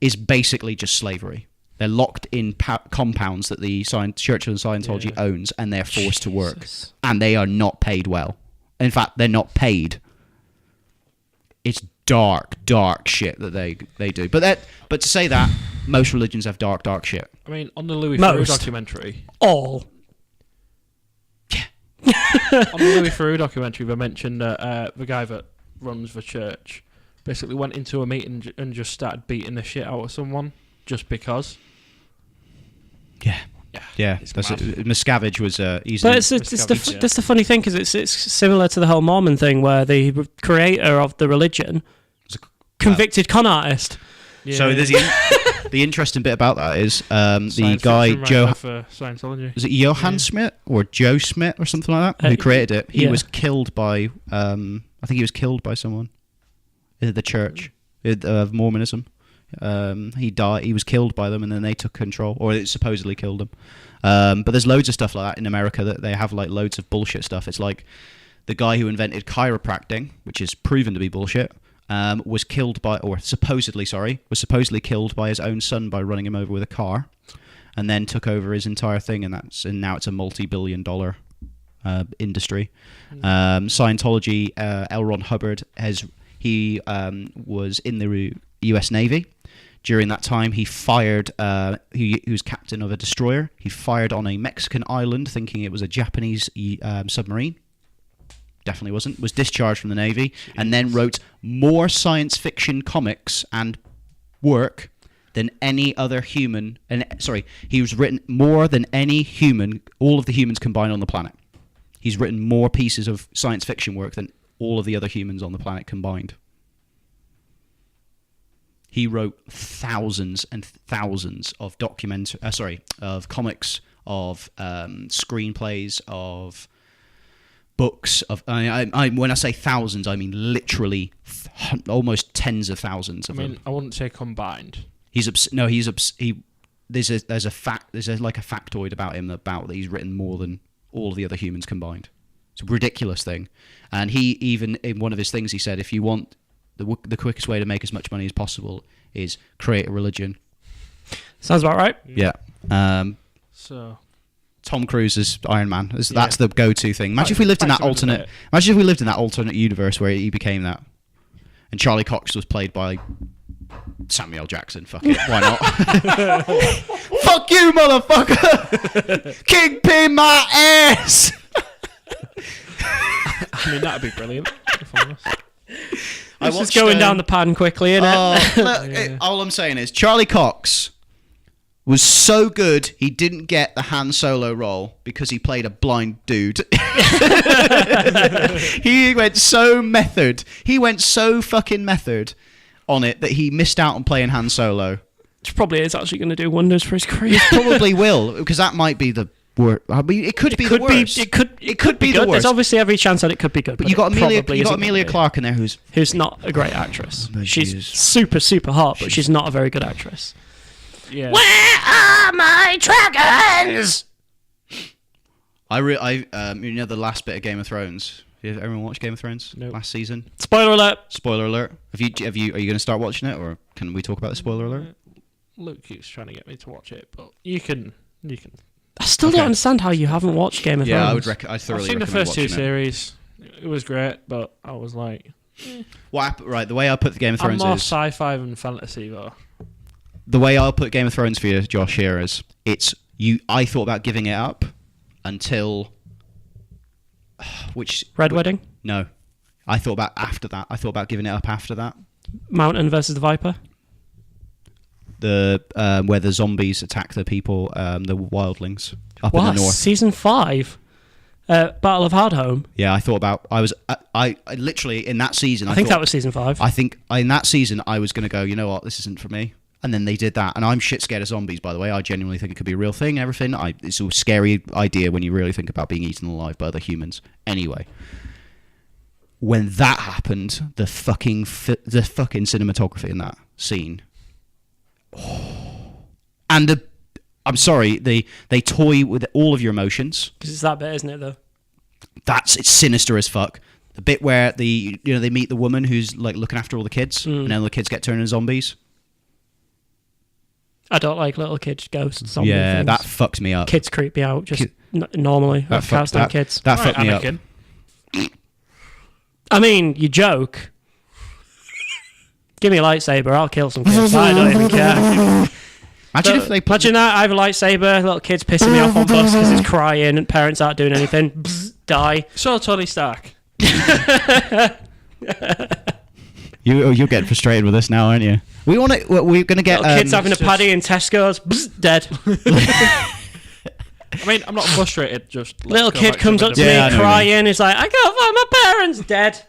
is basically just slavery. They're locked in compounds that the Church of Scientology owns, and they're forced to work. And they are not paid well. In fact, they're not paid. It's dark shit that they do. But to say that, most religions have dark shit. I mean, on the Louis Theroux documentary... All. On the Louis Theroux documentary, they mentioned that the guy that runs the church basically went into a meeting and just started beating the shit out of someone just because. Yeah. Yeah, It's that's mad. Miscavige was easy. But that's the funny thing, because it's similar to the whole Mormon thing, where the creator of the religion convicted con artist. Yeah. So there's the interesting bit about that is the Science guy fiction Joe. writer for Scientology. Was it Johann Schmidt or Joe Schmidt or something like that who created it? He yeah. was killed by I think he was killed by someone in the church of Mormonism. He died. He was killed by them, and then they took control, or it supposedly killed him. But there's loads of stuff like that in America that they have like loads of bullshit stuff. It's like the guy who invented chiropractic, which is proven to be bullshit. Was killed by, or supposedly killed by his own son by running him over with a car, and then took over his entire thing, and now it's a multi-billion-dollar industry. Scientology, L. Ron Hubbard was in the U.S. Navy. During that time, he fired. He was captain of a destroyer. He fired on a Mexican island, thinking it was a Japanese submarine. Definitely wasn't. Was discharged from the Navy, and then wrote more science fiction comics and work than any other human. He was written more than any human, all of the humans combined on the planet. He's written more pieces of science fiction work than all of the other humans on the planet combined. He wrote thousands and thousands of of comics, of screenplays, of books. When I say thousands, I mean literally almost tens of thousands of them. I wouldn't say combined. There's a factoid about him that he's written more than all of the other humans combined. It's a ridiculous thing. And he even, in one of his things, he said, if you want the quickest way to make as much money as possible is create a religion. Sounds about right. Yeah. So Tom Cruise's Iron Man. That's the go-to thing. Imagine if we lived in that alternate. Imagine if we lived in that alternate universe where he became that, and Charlie Cox was played by Samuel L. Jackson. Fuck it, why not? Fuck you, motherfucker! Kingpin my ass. I mean, that'd be brilliant. If I'm honest. This is going down the pan quickly, isn't it? All I'm saying is Charlie Cox was so good he didn't get the Han Solo role because he played a blind dude. He went so method. He went so fucking method on it that he missed out on playing Han Solo. Which probably is actually going to do wonders for his career. Probably will, because that might be the worst. I mean, it could be the worst. It could be the good. worst. There's obviously every chance that it could be good. But you got Amelia Clark in there who's not a great actress. No, she's super, super hot, but she's not a very good actress. Yeah. Where are my dragons? the last bit of Game of Thrones. Did everyone watch Game of Thrones? Nope. Last season? Spoiler alert. Spoiler alert. Are you going to start watching it, or can we talk about the spoiler alert? Luke keeps trying to get me to watch it, but you can. I still don't understand how you haven't watched Game of Thrones. I thoroughly I've seen the recommend first two watching it. series. It was great, but I was like, Right, the way I put the Game of I'm Thrones more is sci-fi than fantasy though. the way I'll put Game of Thrones for you, Josh, here is I thought about giving it up until Red Wedding? No. I thought about after that. I thought about giving it up after that. Mountain versus the Viper? The where the zombies attack the people, the wildlings up in the north. Season 5? Battle of Hardhome? Yeah, I thought about. I literally in that season. I think that was season 5. I think in that season I was going to go. You know what? This isn't for me. And then they did that, and I'm shit scared of zombies. By the way, I genuinely think it could be a real thing. And everything. It's a scary idea when you really think about being eaten alive by other humans. Anyway, when that happened, the fucking cinematography in that scene. And I'm sorry, they toy with all of your emotions. Because it's that bit, isn't it, though? It's sinister as fuck. The bit where they meet the woman who's like looking after all the kids, and then the kids get turned into zombies. I don't like little kids, ghosts, zombie Yeah, things. that fucks me up. Kids creep me out, just normally. I can't stand kids. That fucked me up. I mean, you joke. Give me a lightsaber, I'll kill some kids. I don't even care. Imagine that, I have a lightsaber, little kid's pissing me off on bus because it's crying and parents aren't doing anything. Bzz, die. So Tony Stark. You're getting frustrated with this now, aren't you? We're going to get... Little kids having a paddy in Tesco's. Bzz, dead. I mean, I'm not frustrated. Just Little kid comes up to Yeah, I me know what you crying. He's like, I can't find my parents. Dead.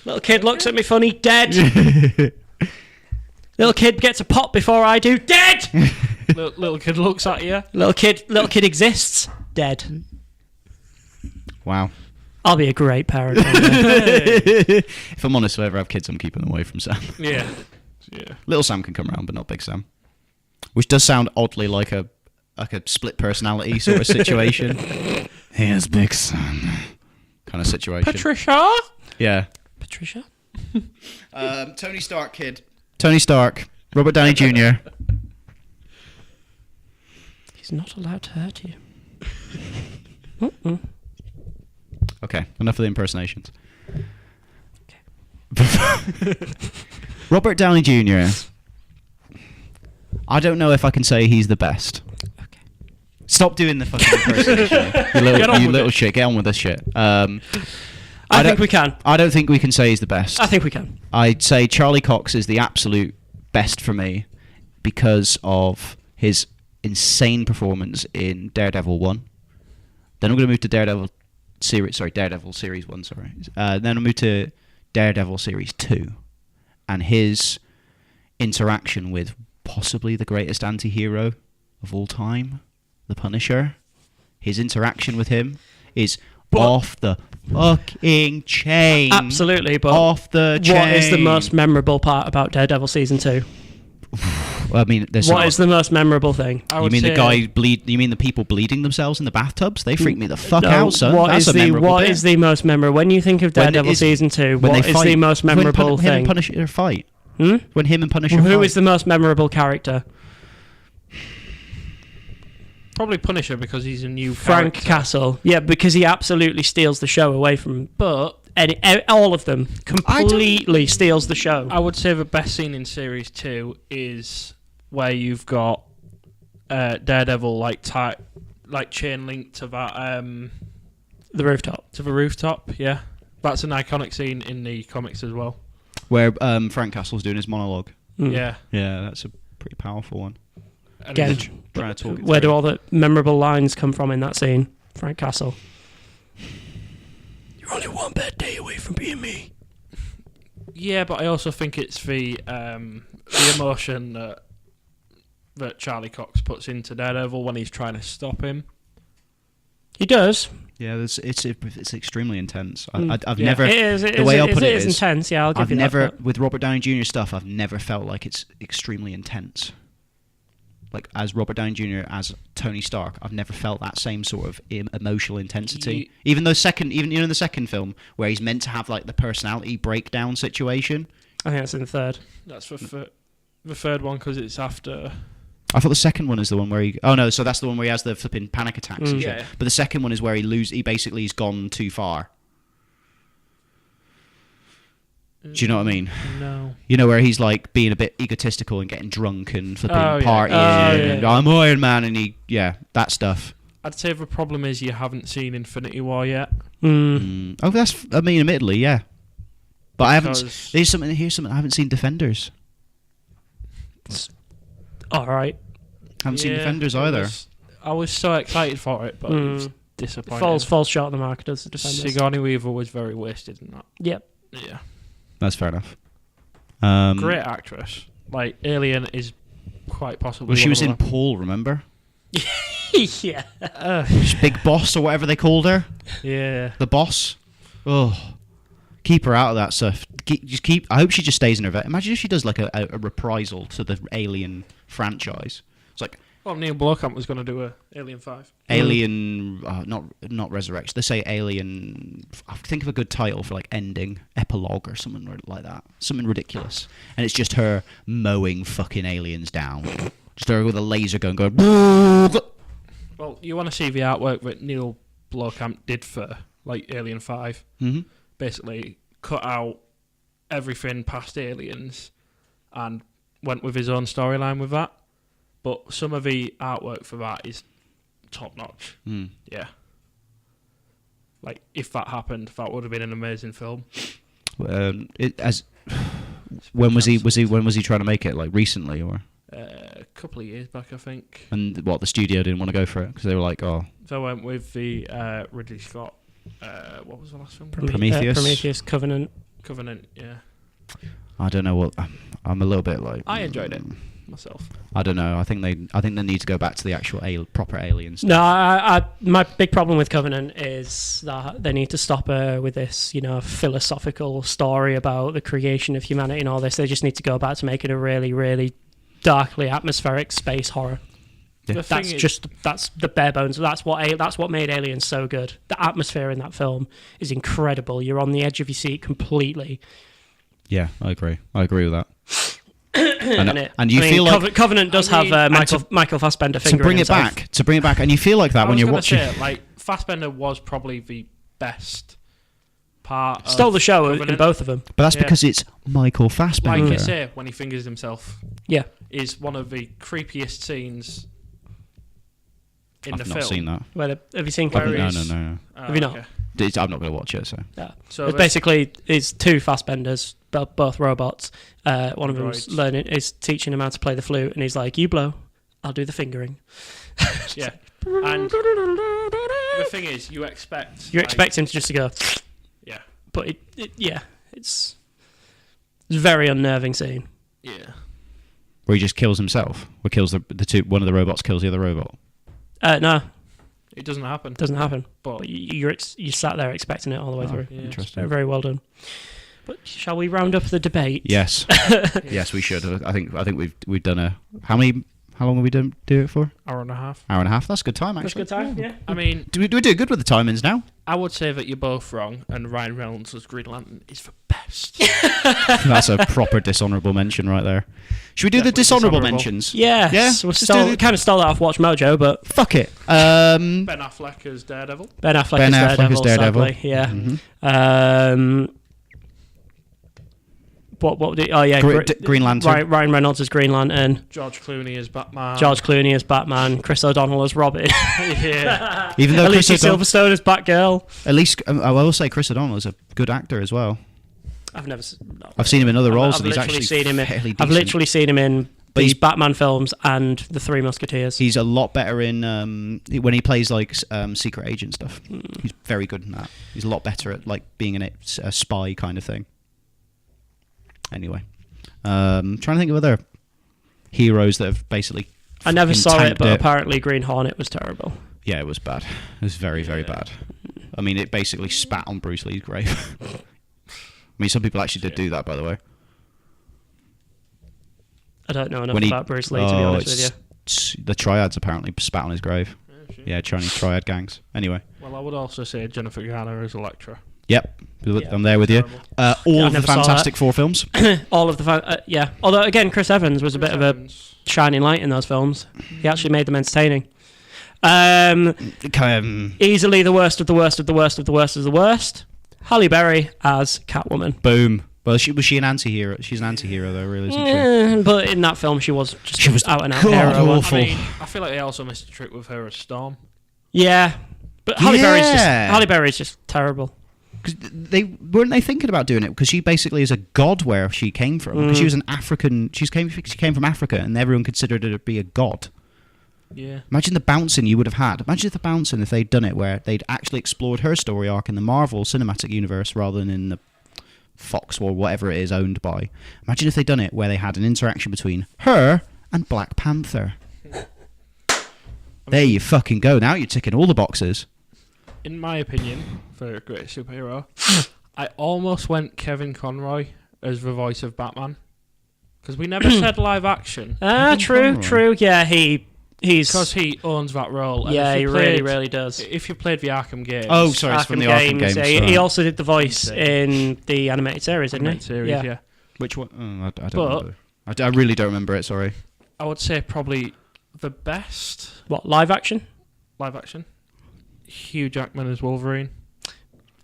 Little kid looks at me funny. Dead. Little kid gets a pop before I do. Dead. little kid looks at you. Little kid exists. Dead. Wow. I'll be a great parent. If I'm honest, if I ever have kids, I'm keeping them away from Sam. Yeah. Little Sam can come around, but not Big Sam. Which does sound oddly like a split personality sort of situation. Here's Big Sam kind of situation. Patricia. Yeah. Patricia. Tony Stark kid. Tony Stark. Robert Downey Jr. He's not allowed to hurt you. Mm-mm. Okay, enough of the impersonations. Okay. Robert Downey Jr. I don't know if I can say he's the best. Okay. Stop doing the fucking impersonation. you little shit. Get on with this shit. I think we can. I don't think we can say he's the best. I think we can. I'd say Charlie Cox is the absolute best for me because of his insane performance in Daredevil 1. Then I'm going to move to Daredevil Series 1, then I'll move to Daredevil Series 2. And his interaction with possibly the greatest anti-hero of all time, the Punisher. His interaction with him is off the fucking chain. Absolutely, but off the chain. What is the most memorable part about Daredevil Season 2? Well, I mean, What is the most memorable thing? You mean the guy bleed? You mean the people bleeding themselves in the bathtubs? They freak me the fuck out, son. What That's is a memorable what bit. is the most memorable? When you think of Daredevil Season 2, what is the most memorable Him and thing? Punisher fight. Hmm? When him and Punisher Who fight. is the most memorable character? Probably Punisher because he's a new Frank character. Castle. Yeah, because he absolutely steals the show away from. But all of them completely steals the show. I would say the best scene in Series 2 is where you've got Daredevil chain linked to that The rooftop. to the rooftop. Yeah, that's an iconic scene in the comics as well. Where Frank Castle's doing his monologue. Mm. Yeah, That's a pretty powerful one. and Again, it's- Trying to talk it where do through. all the memorable lines come from in that scene? Frank Castle. You're only one bad day away from being me. yeah, but I also think it's the emotion that Charlie Cox puts into Daredevil when he's trying to stop him. He does. Yeah, it's extremely intense. I've Yeah. never. It is. the way I'll put it is is, intense. Yeah, I'll give I've you never that. with Robert Downey Jr. stuff. I've never felt like it's extremely intense. Like as Robert Downey Jr. as Tony Stark, I've never felt that same sort of emotional intensity. Even in the second film where he's meant to have like the personality breakdown situation. I think that's in the third. That's the third one because it's after. I thought the second one is the one where he. Oh no, so that's the one where he has the flipping panic attacks and shit. Yeah. But the second one is where he basically has gone too far. Do you know what I mean? No. You know, where he's like being a bit egotistical and getting drunk and flipping Oh, yeah. partying Oh, yeah. and I'm Iron Man and that stuff. I'd say the problem is you haven't seen Infinity War yet. Oh, admittedly, yeah. But I haven't. Because- Here's something I haven't seen Defenders. All right. Haven't seen Yeah, Defenders it either. I was so excited for it, but it was disappointing. Falls short of the mark, does the Defenders. Sigourney Weaver was very wasted in that. Yep. Yeah. That's fair enough. Great actress. Like, Alien is quite possibly Well, she one was of in Paul, remember? Yeah. Big Boss or whatever they called her. Yeah. The Boss. Oh, keep her out of that stuff. I hope she just stays in her vet. Imagine if she does like a reprisal to the Alien franchise. It's like Well, Neil Blomkamp was going to do a Alien 5. Alien, not Resurrection. They say Alien. I think of a good title for like ending, epilogue or something like that. Something ridiculous, and it's just her mowing fucking aliens down. Just her with a laser gun going. Well, you want to see the artwork that Neil Blomkamp did for like Alien 5. Mm-hmm. Basically, cut out everything past Aliens and went with his own storyline with that. But some of the artwork for that is top notch. Mm. Yeah. Like, if that happened, that would have been an amazing film. When was he trying to make it? Like recently or? A couple of years back, I think. And what, the studio didn't want to go for it because they were like, oh, So I went with the Ridley Scott. What was the last film? Prometheus? Prometheus, Covenant. Covenant, yeah. I don't know what. I'm a little bit like. I enjoyed it myself. I don't know. I think they need to go back to the actual proper aliens. No, my big problem with Covenant is that they need to stop her with this, philosophical story about the creation of humanity and all this. They just need to go back to making a really, really darkly atmospheric space horror. Yeah. That's the bare bones. That's what made Aliens so good. The atmosphere in that film is incredible. You're on the edge of your seat completely. Yeah, I agree with that. Feel like Covenant does have Michael Fassbender fingering to bring it himself. back, and you feel like that when you're watching. Fassbender was probably the best part. Stole the show Covenant. in both of them, but that's because it's Michael Fassbender. Like you say, when he fingers himself, yeah, is one of the creepiest scenes in the film. I've not seen that. Have you seen Where Covenant? No. Have you not? Okay. I'm not going to watch it. So Yeah. So it's basically it's two Fassbenders, both robots. One of Androids. them's is teaching him how to play the flute, and he's like, "You blow, I'll do the fingering." Yeah. And the thing is, you expect him to just to go, yeah, but it's a very unnerving scene. yeah. where he just kills himself, or kills the two. One of the robots kills the other robot. No, It doesn't happen. doesn't happen. But But you sat there expecting it all the way through. yeah. Interesting. Very, very well done. But shall we round up the debate? Yes, yes, we should. I think we've done a how long have we do it for? Hour and a half. Hour and a half. That's a good time, That's a actually. good time. Yeah. I mean, Do we do good with the timings now? I would say that you're both wrong, and Ryan Reynolds as Green Lantern is the best. That's a proper dishonourable mention right there. Should we do the Definitely dishonourable dishonourable. mentions? Yes. Yeah, We let's do kind of stole that off Watch Mojo, but Fuck it. Ben Affleck as Daredevil. Ben Affleck Ben is Affleck as Daredevil. Daredevil. Sadly, yeah. Mhm. What? Oh yeah, Green Lantern. Ryan Reynolds as Green Lantern. George Clooney as Batman. George Clooney as Batman. Chris O'Donnell as Robin. Yeah. Even though Alicia Chris O'Donnell, Silverstone as Batgirl. at least I will say Chris O'Donnell is a good actor as well. I've seen him in other roles, and he's actually fairly decent. I've literally seen him in But these he's- Batman films and the Three Musketeers. He's a lot better in when he plays like secret agent stuff. He's very good in that. He's a lot better at like being a spy kind of thing. Anyway, trying to think of other heroes that have basically. I never fucking saw it, tanked but apparently Green Hornet was terrible. Yeah, it was bad. It was very, very bad. I mean, it basically spat on Bruce Lee's grave. I mean, some people actually did do that, by the way. I don't know enough about Bruce Lee, to be honest with you. The triads apparently spat on his grave. Yeah, Chinese triad gangs. Anyway. Well, I would also say Jennifer Garner as Elektra. Yep, Yeah. I'm there with you. Terrible. All I of the never saw Fantastic Four films. All of the yeah. Although again, Chris Evans was a bit of a shining light in those films. He actually made them entertaining. Easily the worst of the worst of the worst of the worst of the worst. Halle Berry as Catwoman. Boom. Well, was she an anti-hero? She's an anti-hero, though, really, isn't she? But in that film, she was out and out God hero. awful. I mean, I feel like they also missed a trick with her as Storm. Yeah, but Halle Berry's just terrible. Because they weren't thinking about doing it because she basically is a god where she came from. Because she was an African. She came from Africa, and everyone considered her to be a god. Yeah. Imagine the bouncing you would have had. Imagine if they'd done it where they'd actually explored her story arc in the Marvel Cinematic Universe rather than in the Fox or whatever it is owned by. Imagine if they'd done it where they had an interaction between her and Black Panther. There you fucking go. Now you're ticking all the boxes. In my opinion, for a great superhero, I almost went Kevin Conroy as the voice of Batman. Because we never said live action. True. Yeah, he's Because he owns that role. And yeah, if he you really, played- really does. If you played the Arkham games... Oh, sorry, it's from the Arkham games. Yeah, he also did the voice in the animated series, didn't he? Animated series, yeah. Which one? Oh, I don't But- remember. I really don't remember it, sorry. I would say probably the best What, live action? live action. Hugh Jackman as Wolverine.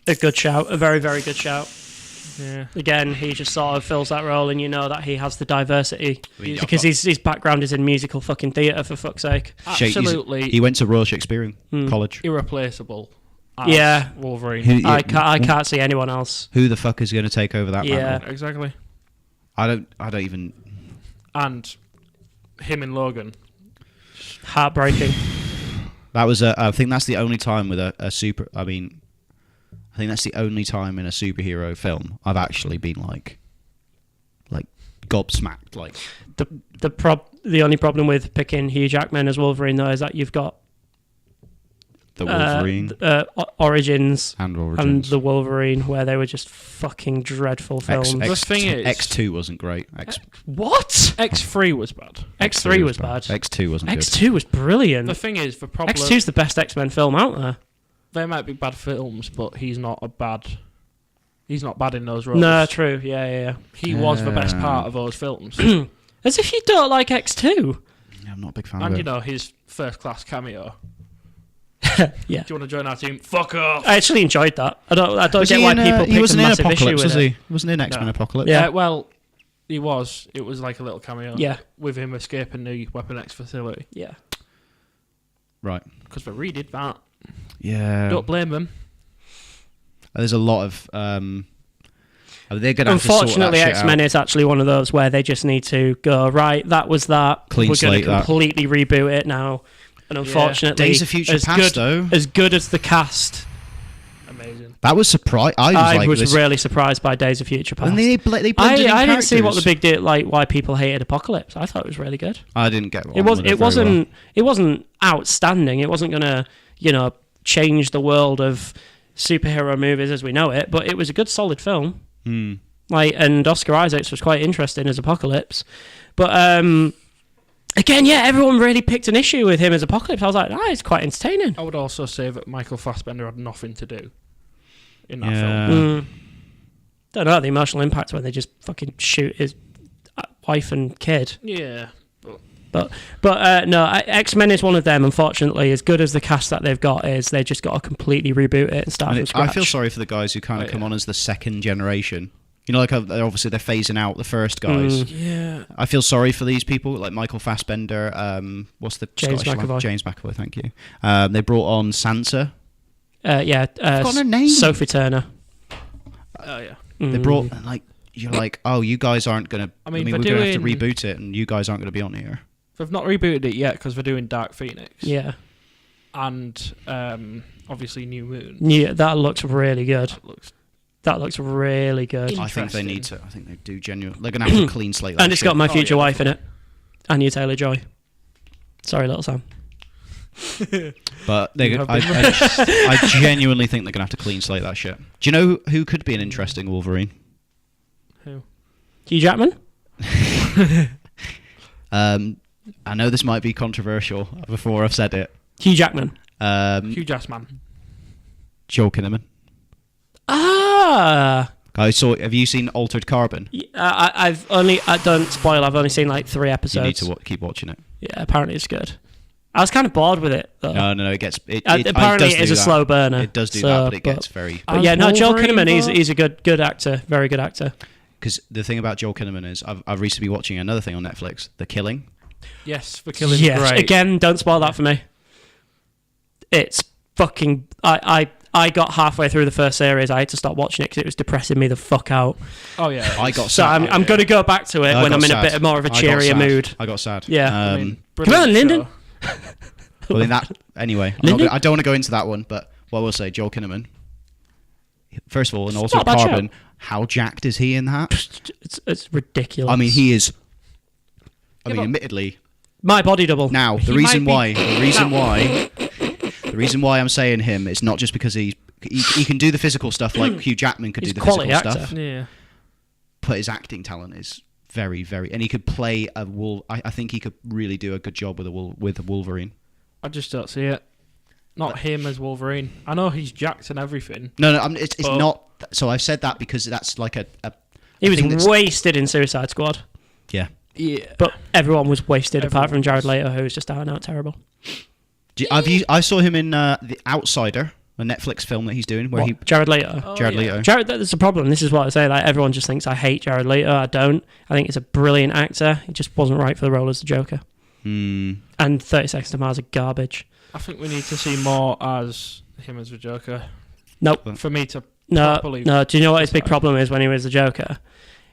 A good shout. A very, very good shout. Yeah. Again, he just sort of fills that role, and you know that he has the diversity Yeah. because his background is in musical fucking theatre, for fuck's sake. Absolutely He went to Royal Shakespearean College. irreplaceable as Yeah. Wolverine. I can't see anyone else. Who the fuck is going to take over that Yeah. mantle? Exactly. I don't even... And him in Logan. Heartbreaking. That was I think that's the only time with a super. I mean, I think that's the only time in a superhero film I've actually been like gobsmacked. Like the only problem with picking Hugh Jackman as Wolverine though is that you've got the Wolverine Origins and the Wolverine, where they were just fucking dreadful films. The thing is, X2 wasn't great. What? X3 was bad. X3 was bad. X2 wasn't good. X2 was brilliant. The thing is, the problem... X2's the best X-Men film out there. They might be bad films, but he's not bad in those roles. No, true. Yeah. He was the best part of those films. As if you don't like X2. Yeah, I'm not a big fan And of you it. know, his first class cameo. Yeah. Do you want to join our team? Fuck off! I actually enjoyed that. I don't Was get he why in, people he picked wasn't a in massive issue Apocalypse, with was it. he? Wasn't in X-Men No. Apocalypse? Yeah. Well, he was. It was like a little cameo. Yeah. With him escaping the Weapon X facility. Yeah. Right. Because they redid that. Yeah. Don't blame them. There's a lot of... they're going to have to sort Unfortunately, that shit X-Men out. is actually one of those where they just need to go, right, that was that. Clean We're going slate to that. completely reboot it now. And unfortunately, Days of Future as Past, good, though. as good as the cast, Amazing. That was surprise. I was really surprised by Days of Future Past. And they blended in I didn't see what the characters. big deal, like why people hated Apocalypse. I thought it was really good. I didn't get It wasn't outstanding. It wasn't going to, change the world of superhero movies as we know it, but it was a good solid film. And Oscar Isaacs was quite interesting as Apocalypse. But again, yeah, everyone really picked an issue with him as Apocalypse. I was like, it's quite entertaining. I would also say that Michael Fassbender had nothing to do in that Yeah. film. Don't know the emotional impact when they just fucking shoot his wife and kid. Yeah. But no, X-Men is one of them. Unfortunately, as good as the cast that they've got is, they just got to completely reboot it and start from I scratch. feel sorry for the guys who kind of come on as the second generation. Like obviously they're phasing out the first guys. Yeah. I feel sorry for these people, like Michael Fassbender. What's the James Scottish McAvoy. lad? James McAvoy, thank you. They brought on Sansa. Forgotten her name. Sophie Turner. Oh, yeah. They brought you're like, oh, you guys aren't gonna. I mean, we're gonna have to reboot it, and you guys aren't gonna be on here. They've not rebooted it yet because they're doing Dark Phoenix. Yeah. And obviously New Moon. Yeah, that looks really good. That looks That looks really good. I think they Interesting. need to. I think they do genuinely. They're gonna have to clean slate that. And it's shit. got my future yeah, wife in it. Anya Taylor-Joy. Sorry, little Sam. But You have I genuinely think they're gonna have to clean slate that shit. Do you know who could be an interesting Wolverine? Who? Hugh Jackman? I know this might be controversial before I've said it. Hugh Jackman. Hugh Jackman. Joel Kinnaman. Ah! Have you seen Altered Carbon? I've only... don't spoil, I've only seen like 3 episodes. You need to keep watching it. Yeah, apparently it's good. I was kind of bored with it, though. No, it gets... Apparently does it is do a that. slow burner. It does do so, that, but it gets very... But yeah, no, Joel Wolverine, Kinnaman, though? he's a good actor. Very good actor. Because the thing about Joel Kinnaman is, I've recently been watching another thing on Netflix, The Killing. Yes, for killing Yes, great. again, don't spoil that for me. It's fucking... I got halfway through the first series. I had to stop watching it because it was depressing me the fuck out. Oh, yeah. I got So sad. I'm going to go back to it I when got I'm in a sad. bit more of a I got cheerier sad. mood. I got sad. Yeah. I mean, Come on, brilliant Lyndon. show. Well, in that... Anyway, Lyndon? I don't want to go into that one, but what I will say, Joel Kinnaman, first of all, and It's also not a bad Carbon, how jacked is he in that? It's ridiculous. I mean, he is... I Yeah, mean, but- admittedly... My body double. Now, the He reason might be- the reason why I'm saying him is not just because he can do the physical stuff like Hugh Jackman could He's do the a quality physical actor. stuff, Yeah. but his acting talent is very, very, and he could play a I think he could really do a good job with a Wolverine. I just don't see it. Not him as Wolverine. I know he's jacked and everything. No, it's But- not. So I've said that because that's like a He I think was that's- wasted in Suicide Squad. yeah. Yeah. But everyone was wasted apart from Everyone Jared was. Leto, who was just out and out terrible. I saw him in The Outsider, a Netflix film that he's doing where What? Jared Leto. Oh, Jared yeah. Leto. Jared, that's the problem. This is what I say. Like everyone just thinks I hate Jared Leto. I don't. I think he's a brilliant actor. He just wasn't right for the role as the Joker. Hmm. And 30 Seconds to Mars are garbage. I think we need to see more as him as the Joker. Nope. For me to No. properly... No. Do you know what his big problem is when he was the Joker?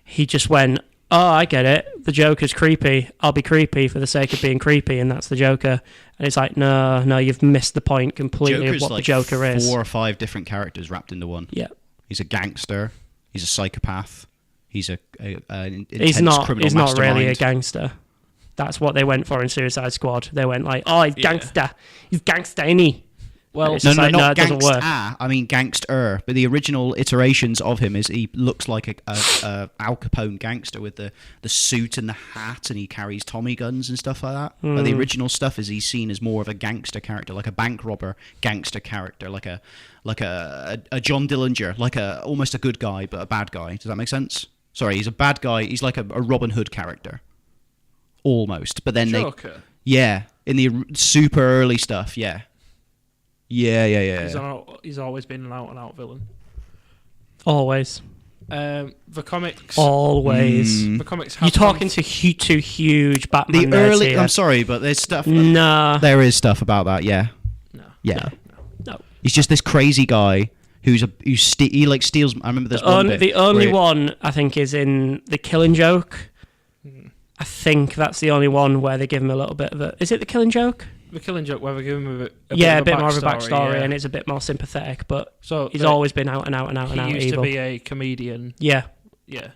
He just went oh, I get it. The Joker's creepy. I'll be creepy for the sake of being creepy, and that's the Joker. And it's like, no, you've missed the point completely Joker's of what like the Joker is. 4 or 5 different characters wrapped into one. Yeah. He's a gangster. He's a psychopath. He's an intense He's not criminal mastermind. really a gangster. That's what they went for in Suicide Squad. They went like, oh, he's gangster. He's gangster, ain't he? Well, It's No, just like, not it doesn't work. gangster. I mean gangster. But the original iterations of him is he looks like a Al Capone gangster with the suit and the hat, and he carries Tommy guns and stuff like that. But the original stuff is he's seen as more of a gangster character, like a bank robber gangster character, like a John Dillinger, like almost a good guy but a bad guy. Does that make sense? Sorry, he's a bad guy. He's like a Robin Hood character, almost. But then Joker. in the super early stuff, yeah. He's always been an out-and-out villain. Always. The comics. Always. The comics. You're talking to two huge Batman The nerds early. here. I'm sorry, but there's stuff. Nah. There is stuff about that. Yeah. No. Yeah. No. He's just this crazy guy he like steals. I remember this one bit. The only where one I think is in The Killing Joke. I think that's the only one where they give him a little bit of a... Is it The Killing Joke? The Killing Joke, where we give him a bit more of a backstory, yeah. and it's a bit more sympathetic, but So he's always been out and out and out and out He used evil. to be a comedian. Yeah. Yeah.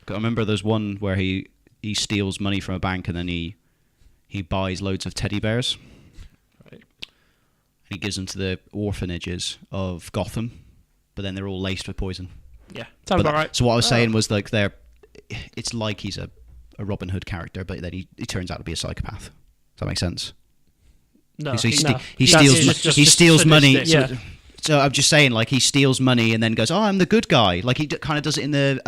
I remember there's one where he steals money from a bank and then he buys loads of teddy bears. Right. And he gives them to the orphanages of Gotham, but then they're all laced with poison. Yeah. Sounds But about right. So what I was saying was like it's like he's a Robin Hood character, but then he turns out to be a psychopath. Does that make sense? No. So he That's steals money. sadistic. Yeah. So I'm just saying, like, he steals money and then goes, "Oh, I'm the good guy." Like he kind of does it in the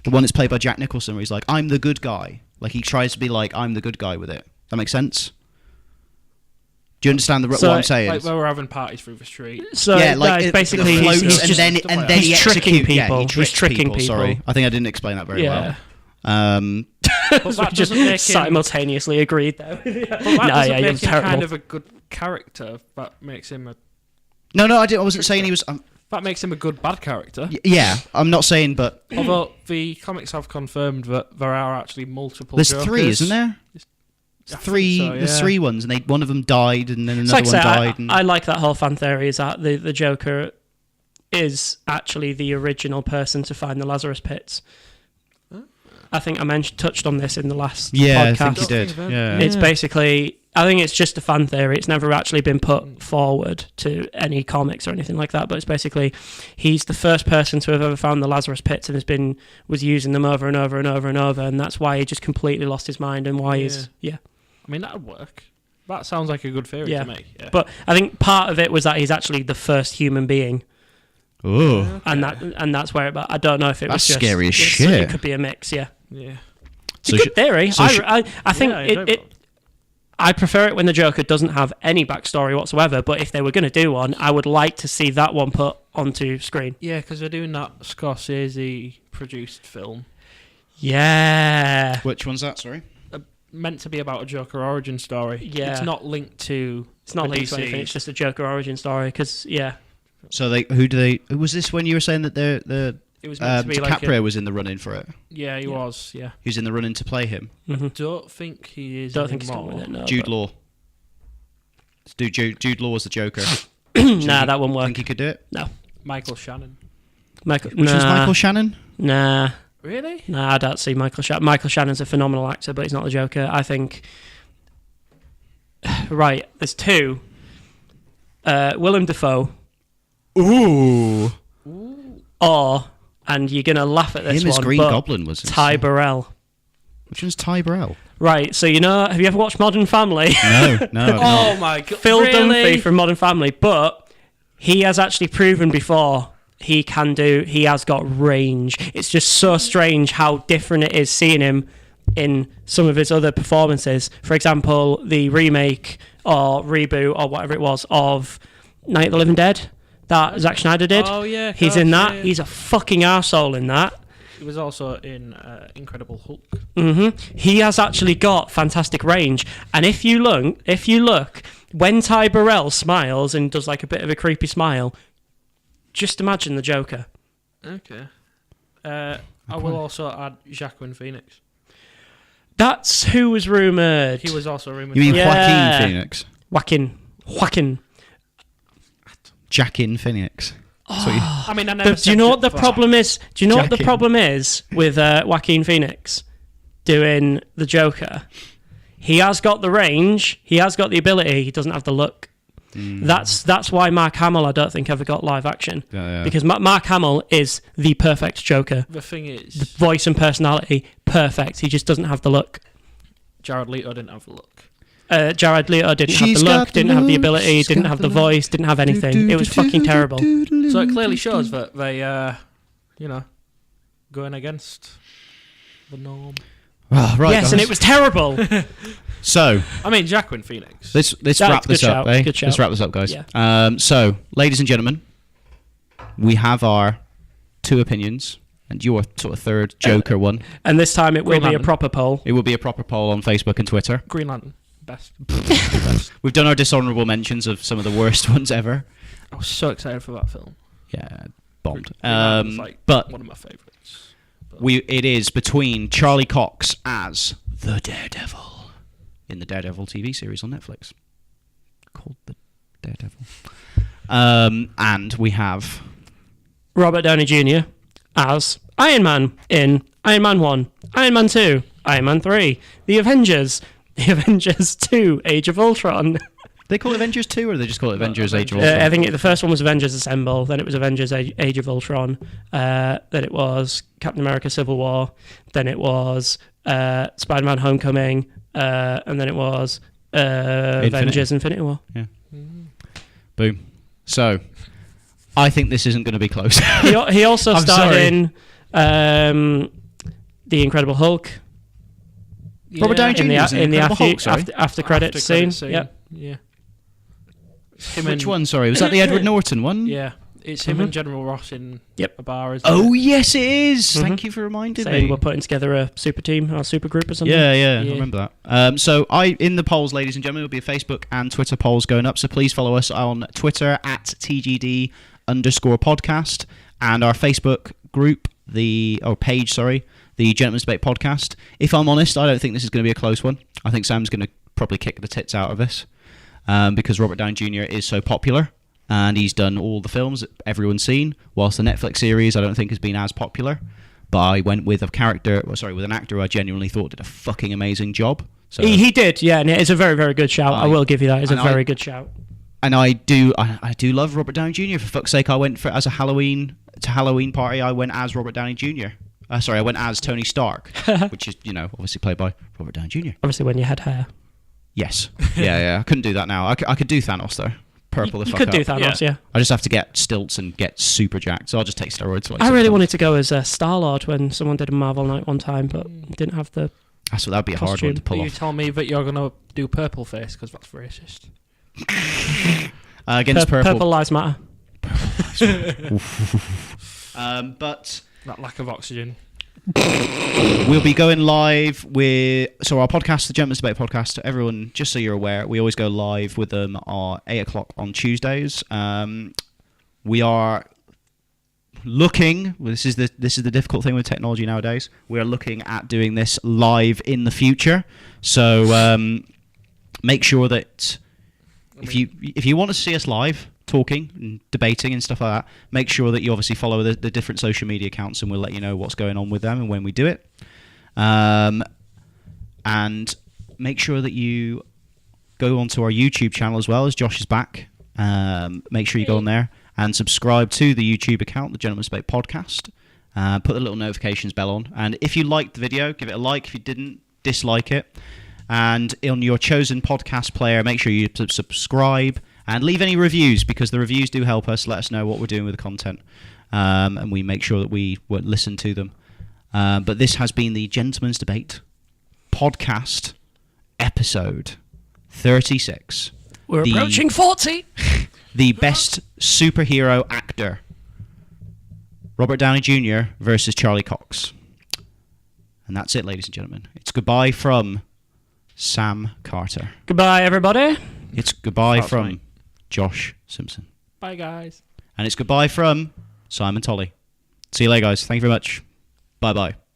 one that's played by Jack Nicholson, where he's like, "I'm the good guy." Like he tries to be like, "I'm the good guy" with it. That makes sense. Do you understand what I'm saying? Like where we're having parties through the street. So yeah, like it's basically the floats he's just, and then he's he tricking executes. Yeah, people. he He's tricks tricking people. Sorry, I think I didn't explain that very well. But that Just doesn't make him. simultaneously agreed though. But that No, doesn't yeah, make it him was terrible. kind of a good character. That makes him a. No, I wasn't saying he was. That makes him a good bad character. Yeah, I'm not saying, but Although the comics have confirmed that there are actually multiple. there's Jokers. 3, isn't there? I think Three. so, There's yeah. 3 ones, and one of them died, and then So another like I one say, died. And I like that whole fan theory is that the Joker is actually the original person to find the Lazarus pits. I think I touched on this in the last yeah, podcast. I think you did. Don't think Yeah. It's basically, I think it's just a fan theory. It's never actually been put forward to any comics or anything like that. But it's basically, he's the first person to have ever found the Lazarus pits and was using them over and over and over and over, and that's why he just completely lost his mind and why he's I mean, that'd work. That sounds like a good theory Yeah. to me. Yeah. But I think part of it was that he's actually the first human being, Ooh. and that's where. But I don't know if it was That's just scary as it's- shit. It could be a mix. Yeah, yeah. it's a good theory. I think Yeah, enjoyable. I prefer it when the Joker doesn't have any backstory whatsoever. But if they were going to do one, I would like to see that one put onto screen. Yeah, because they're doing that Scorsese produced film Yeah. Which one's that? Sorry. meant to be about a Joker origin story. Yeah. It's not linked to. It's not the linked to DC. anything. It's just a Joker origin story. Because So was this when you were saying that the It was meant to be like. DiCaprio was in the running for it? Yeah, he was. Yeah. He was in the running to play him. Don't think he is. don't think he's anymore. going with it. No, Jude but- Law. Jude Law was the Joker. Nah, that won't work. Think he could do it? No. Michael Shannon. Michael. Which one's Michael Shannon? Nah. Really? Nah, I don't see Michael Shannon. Michael Shannon's a phenomenal actor, but he's not the Joker. I think. Right, there's 2. Willem Dafoe, Ooh. and you're gonna laugh at this Him as one, Green but Goblin was. Ty Burrell. Which one's Ty Burrell? Right, so have you ever watched Modern Family? No, I've not. Oh my god. Phil really? Dunphy from Modern Family, but he has actually proven before he has got range. It's just so strange how different it is seeing him in some of his other performances. For example, the remake or reboot or whatever it was of Night of the Living Dead that Zack Snyder did. Oh yeah. He's gosh, in that. yeah. He's a fucking arsehole in that. He was also in Incredible Hulk. He has actually got fantastic range. And if you look, when Ty Burrell smiles and does like a bit of a creepy smile, just imagine the Joker. Okay. I will also add Joaquin Phoenix. That's who was rumoured. He was also rumoured. You mean Yeah. Joaquin Phoenix? Joaquin. Jackin Phoenix. I mean, I never Do you know what the problem is? Do you know what the Jackin. problem is with Joaquin Phoenix doing the Joker? He has got the range. He has got the ability. He doesn't have the look. That's why Mark Hamill, I don't think, ever got live action. Yeah. Because Mark Hamill is the perfect Joker. The thing The is, voice and personality, perfect. He just doesn't have the look. Jared Leto didn't have the look. Jared Leto didn't have She's the got look, the didn't have the look, ability, she's didn't got have the the look. voice, didn't have anything. It was fucking terrible. So it clearly shows that they, going against the norm. Oh, right, Yes, guys. and it was terrible. So I mean, Joaquin Phoenix. let's Yeah, wrap this good up, shout, eh? good shout. Let's wrap this up, guys. Yeah. So, ladies and gentlemen, we have our two opinions, and your sort of third Joker one. And this time it will Green be a Lantern. proper poll. It will be a proper poll on Facebook and Twitter. Green Lantern. Best. We've done our dishonourable mentions of some of the worst ones ever. I was so excited for that film. Yeah, bombed. Green Lantern's like But one of my favourites. it is between Charlie Cox as the Daredevil in the Daredevil TV series on Netflix called The Daredevil. And we have Robert Downey Jr. as Iron Man in Iron Man 1, Iron Man 2, Iron Man 3, The Avengers 2, Age of Ultron. they call it Avengers 2 or they just call it Avengers Age of Ultron? I think the first one was Avengers Assemble, then it was Avengers Age of Ultron, then it was Captain America Civil War, then it was Spider-Man Homecoming, and then it was Avengers Infinity War. Yeah. Boom. So, I think this isn't going to be close. He also I'm starred sorry. in The Incredible Hulk. Robert Downey Jr. was in The Incredible Hulk, sorry. after credits scene. Yep. Yeah. Which one, sorry? Was that the Edward Norton one? Yeah. It's him and General Ross in Yep. a bar. Isn't Oh, it? yes, it is. Mhm. Thank you for reminding Saying me. we're putting together a super team or super group or something. Yeah, I Yeah. remember that. So in the polls, ladies and gentlemen, there'll be a Facebook and Twitter polls going up. So please follow us on Twitter at TGD_podcast and our Facebook group, the Gentleman's Debate Podcast. If I'm honest, I don't think this is going to be a close one. I think Sam's going to probably kick the tits out of this because Robert Downey Jr. is so popular. And he's done all the films that everyone's seen, whilst the Netflix series I don't think has been as popular. But I went with an actor who I genuinely thought did a fucking amazing job. So He did, yeah, and it's a very, very good shout. I will give you that. It's a and very good shout. and I do love Robert Downey Jr. For fuck's sake, I went as a Halloween party. I went as Robert Downey Jr. I went as Tony Stark, which is obviously played by Robert Downey Jr. Obviously, when you had hair. Yes, yeah. I couldn't do that now. I could do Thanos though. Purple You could do Thanos, yeah. I just have to get stilts and get super jacked, so I'll just take steroids. For like I 6 really months. wanted to go as Star-Lord when someone did a Marvel night one time, but didn't have the... That's what that'd be a hard one to Are pull you off. telling me that you're going to do purple face because that's racist? Against purple. Purple Lives Matter. But That lack of oxygen. we'll be going live with our podcast, the Gentleman's Debate Podcast. Everyone, just so you're aware, we always go live with them at 8:00 on Tuesdays. We are looking. Well, this is the difficult thing with technology nowadays. We are looking at doing this live in the future. So make sure that if you want to see us live talking and debating and stuff like that, make sure that you obviously follow the different social media accounts, and we'll let you know what's going on with them and when we do it. And make sure that you go onto our YouTube channel as well, as Josh is back. Make sure you go on there and subscribe to the YouTube account, the Gentleman's Debate Podcast. Put the little notifications bell on, and if you liked the video, give it a like. If you didn't, dislike it. And on your chosen podcast player, make sure you subscribe and leave any reviews, because the reviews do help us, let us know what we're doing with the content, and we make sure that we listen to them. But this has been the Gentleman's Debate Podcast, episode 36. We're approaching 40! The best superhero actor, Robert Downey Jr. versus Charlie Cox. And that's it, ladies and gentlemen. It's goodbye from Sam Carter. Goodbye, everybody. It's goodbye That's from right. Josh Simpson. Bye, guys. And it's goodbye from Simon Tolley. See you later, guys. Thank you very much. Bye bye.